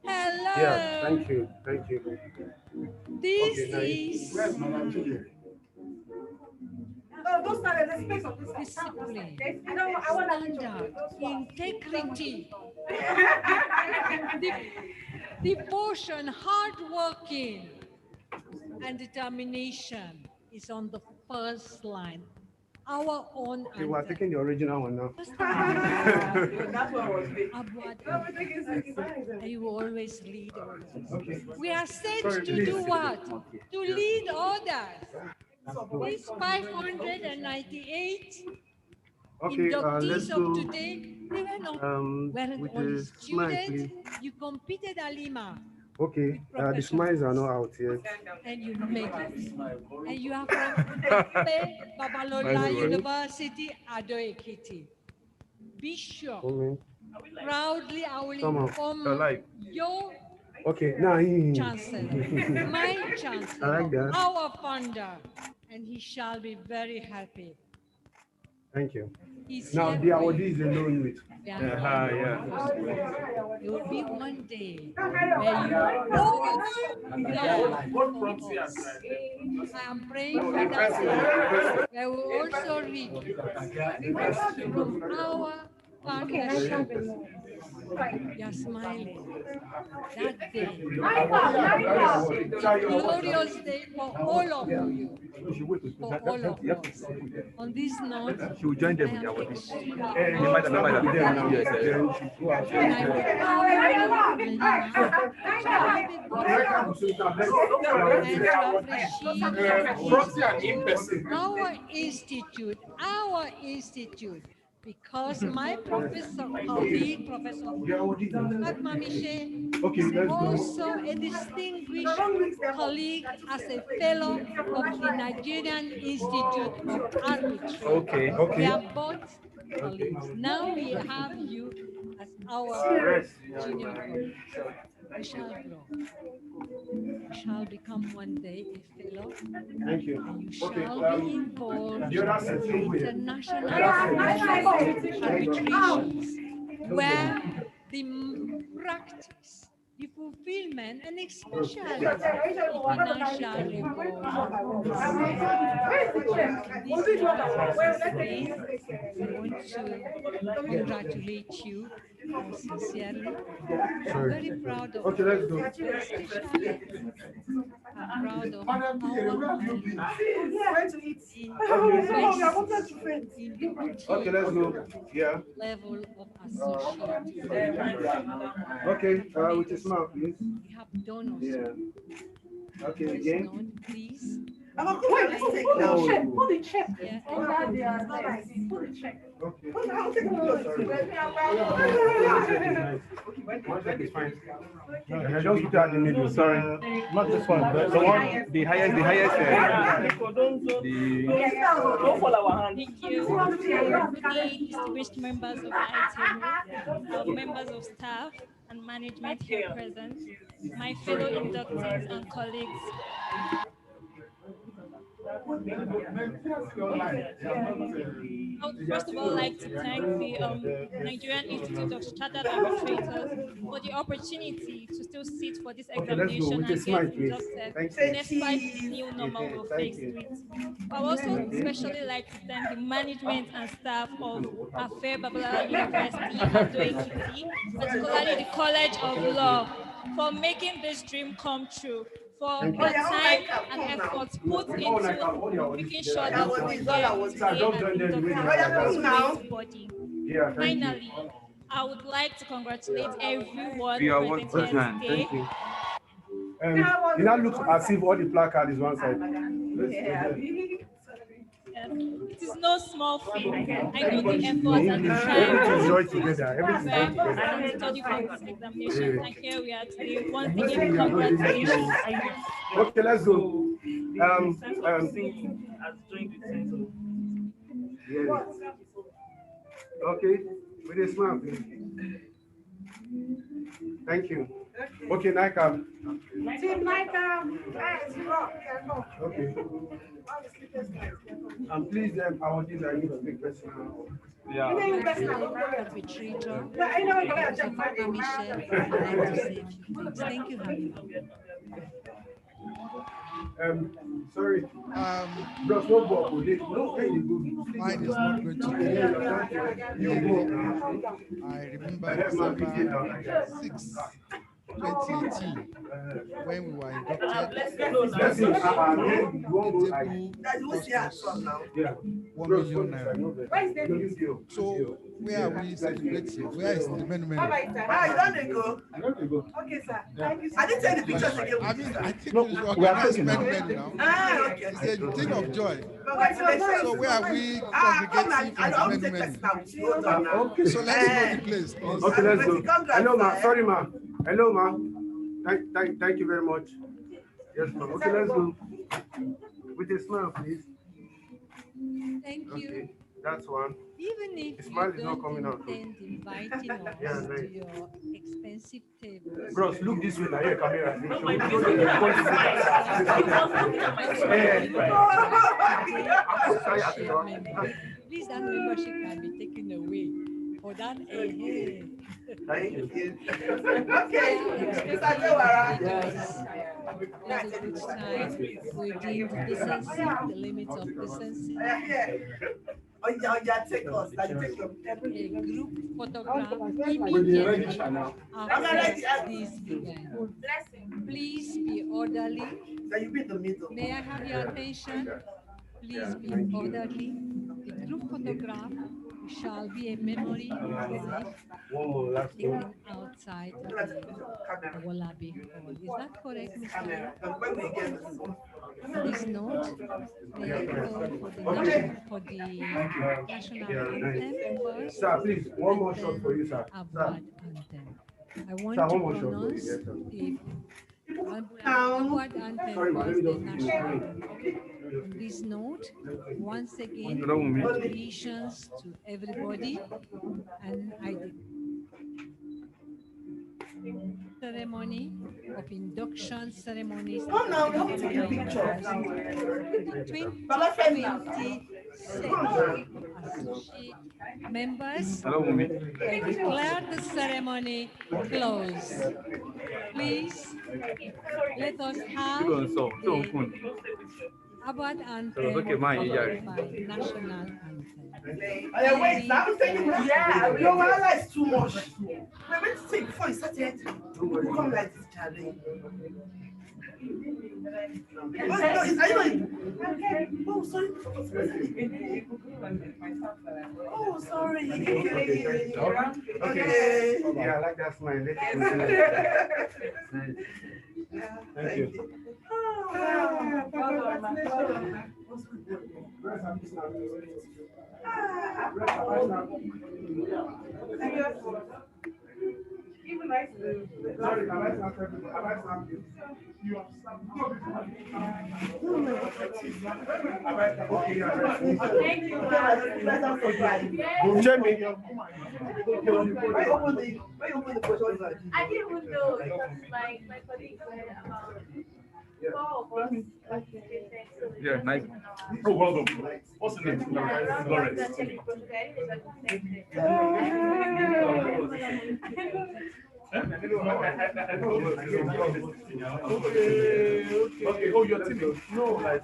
Hello. Yeah, thank you. This is discipline, standard, integrity, devotion, hard working, and determination is on the first line. Our own. Okay, we're taking the original one now. You always lead others. Okay. We are sent to do what? To lead others. These 598 inductees of today, they were not only students. You competed, Alima. Okay, the smiles are not out yet. And you make it. And you are from Babalola University, Ado Ekiti. Be sure. Proudly, I will inform your chancellor, my chancellor, I like that. our founder, and he shall be very happy. Thank you. Now the awardee is alone with. Yeah. It will be one day where you I am praying for that day. Where we also read from our partnership. You're smiling. That day, a glorious day for all of you. For all of us. On this note, She will join them with their our institute, because my professor, colleague, Professor Fatmamishe, is also a distinguished colleague as a fellow of the Nigerian Institute of Arbitration. Okay. We are both colleagues. Now we have you as our junior colleague. You shall grow. You shall become one day a fellow. Thank you. And you Okay, shall be involved the other set, in international arbitrations where the practice, the fulfillment, and especially the financial reward. I want to congratulate you sincerely. I'm very proud of Okay, let's go. especially I'm proud of our Okay, let's go. Yeah. Level of associate. Okay, with a smile, please. We have donors. Yeah. Okay, again. Please. Wait, pull the check. Yeah. Pull the check. Okay. I just looked at the middle, sorry. Not this one, but the one, the highest. Don't fall our hand. Thank you. Distinguished members of the ITM, members of staff and management here present, my fellow inductees and colleagues. I would first of all like to thank the Nigerian Institute of Chartered Arbitrators for the opportunity to still sit for this examination and get inducted despite the new normal we're faced with. I would also especially like to thank the management and staff of Afe Babalola University, Ado Ekiti, particularly the College of Law, for making this dream come true, for the time and efforts put into making sure that we get today body. Finally, I would like to congratulate everyone present here today. It now looks as if all the placard is one side. It is no small thing. I know the efforts and the time and study for this examination. And here we are today. Once again, congratulations. Okay, let's go. Okay, with a smile, please. Thank you. Okay, NICArb. Team NICArb. Okay. And please, our team, I need to take personal. Yeah. Thank you, Habib. Sorry. Bros, no ball. No, mine is not going to be. I remember December 6, 2018, when we were inducted. $1 million. So where are we celebrating? Where is the menu? Okay, sir. Thank you, sir. I didn't take the pictures again. I mean, I think it's organized menu now. Okay. It's a thing of joy. So where are we congregating for the menu? So let's go to the place, please. Okay, let's go. Hello, ma. Sorry, ma. Hello, ma. Thank you very much. Yes, ma'am. Okay, let's go. With a smile, please. Thank you. Okay, that's one. Even if the smile you is not coming out. Inviting us to your expensive table. Bros, look this way. Now your camera. Please, that membership can be taken away. For that, Thank you. Okay. Have a good time within decency, the limits of decency. A group photograph immediately after this event. Please be orderly. May I have your attention? Please be orderly. The group photograph shall be a memory of life taken outside the Wallaby Hall. Is that correct, Mr. Please note, may I call for the national anthem first? Sir, please, one more shot for you, sir. Award anthem. I want Sir, to one more shot for you, pronounce yes, sir. the award anthem was the national anthem. On this note, once again, congratulations to everybody, and I ceremony of induction ceremonies No, no, you have to take a picture. The 2020 Associate members, I declare the ceremony closed. Please let us have the Abad anthem followed by national anthem. Wait, now I'm saying, yeah, your wallet is too much. Wait, wait to take before you started. Come like this, Charlie. Oh, sorry. Oh, sorry. Okay. Yeah, I like that smile. Thank you. Even nice. Sorry, have I snapped you? You have snapped. Thank you. Jamie. I didn't even know because my colleague said about 4 of us. Yeah, nice. Oh, well done. What's the name? Lawrence. Okay. Oh, your team. No, like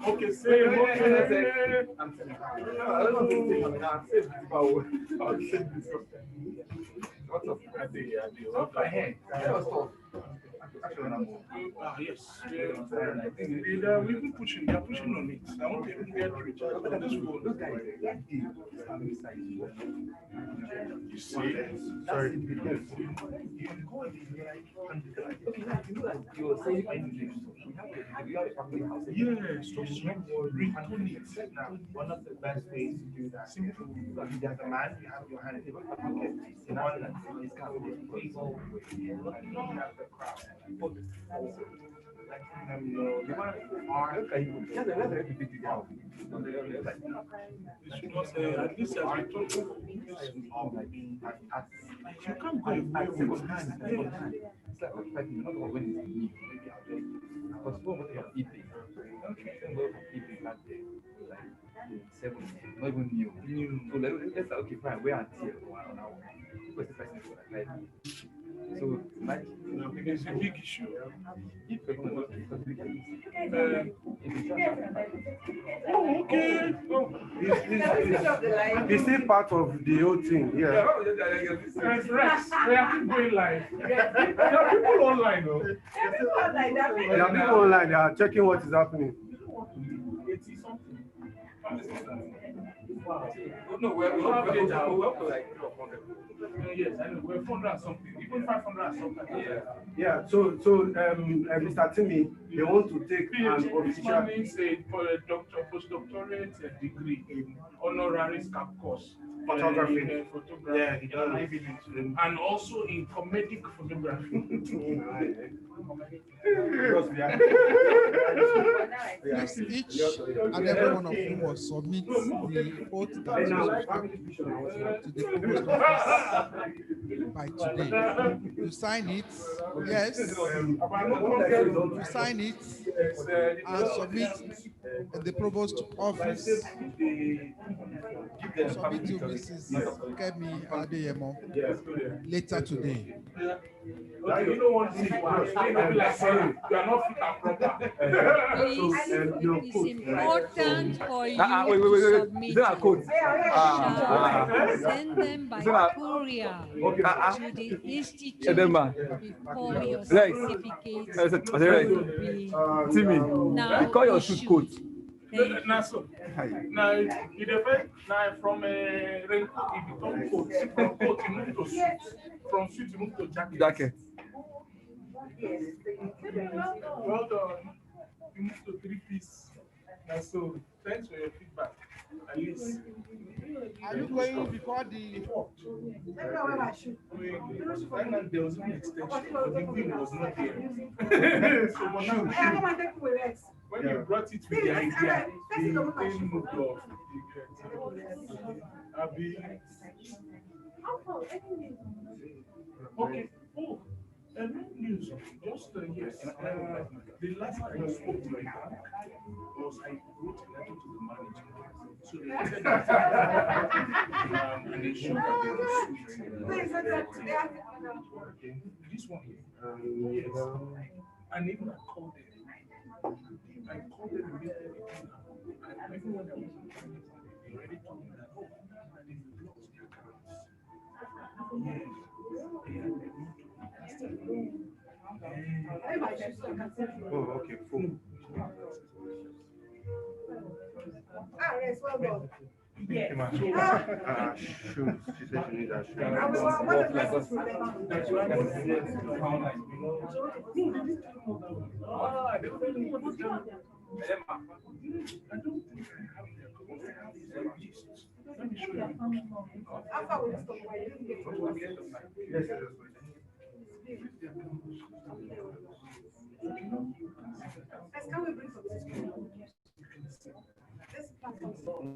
okay, say yes. We've been pushing. They're pushing on it. I want to even get rich. You see? Sorry. Yes, just retune it. One of the best ways to do that. Simple. As a man, you have your hand in the pocket. In order to at least as we talk, you can't go away with your hand. It's like when it's new, maybe I'll just because what they are eating. Okay, eating that day, like 7, not even new. So let's say, okay, fine, we're until 1 hour. What's the person for like 5 years? So like it's a big issue. If Oh, okay. it's still part of the whole thing, yeah. Rest. We have to go in live. There are people online, though. There are people online, they are checking what is happening. 80 something. No, we're up to like 400. Yes, I know. We're 400 something, even 500 something. Yeah. So Mr. Timmy, they want to take an official. This man is a postdoctorate degree in honorary SCAP course. Photography. Yeah, he does. And also in comedic photography. Yes, each and every one of you must submit the oath that you to the provost office by today. You sign it, yes. You sign it and submit in the provost office. Submit to Mrs. Kemi Adeyemo later today. You don't want to see you are not fit and proper. Please, it's important for you to submit send them by courier to the institute before your certificate will be now issued. Now, from a raincoat, it becomes coat. From coat, you move to suit. From suit, you move to jacket. Well done. You move to 3-piece. So, thanks for your feedback. At least. Are you going before the? Right now, there was no extension, but the wheel was not there. So, but now, when you brought it with the idea, the thing moved off. Abi. Okay. Oh, no news. Just yes. The last time I spoke to my bank was I wrote a letter to the manager. So they wanted and they showed that they were sweet. This one here. Yes. And even I called them. I called them immediately. And even when I was they already told me that, oh, that they blocked their accounts. Yes. Oh, okay, cool. Yes, well done. Yes. Shoes. She said she needs her shoes. After we stop, I didn't get to Yes. Can we bring some? Let's plant some.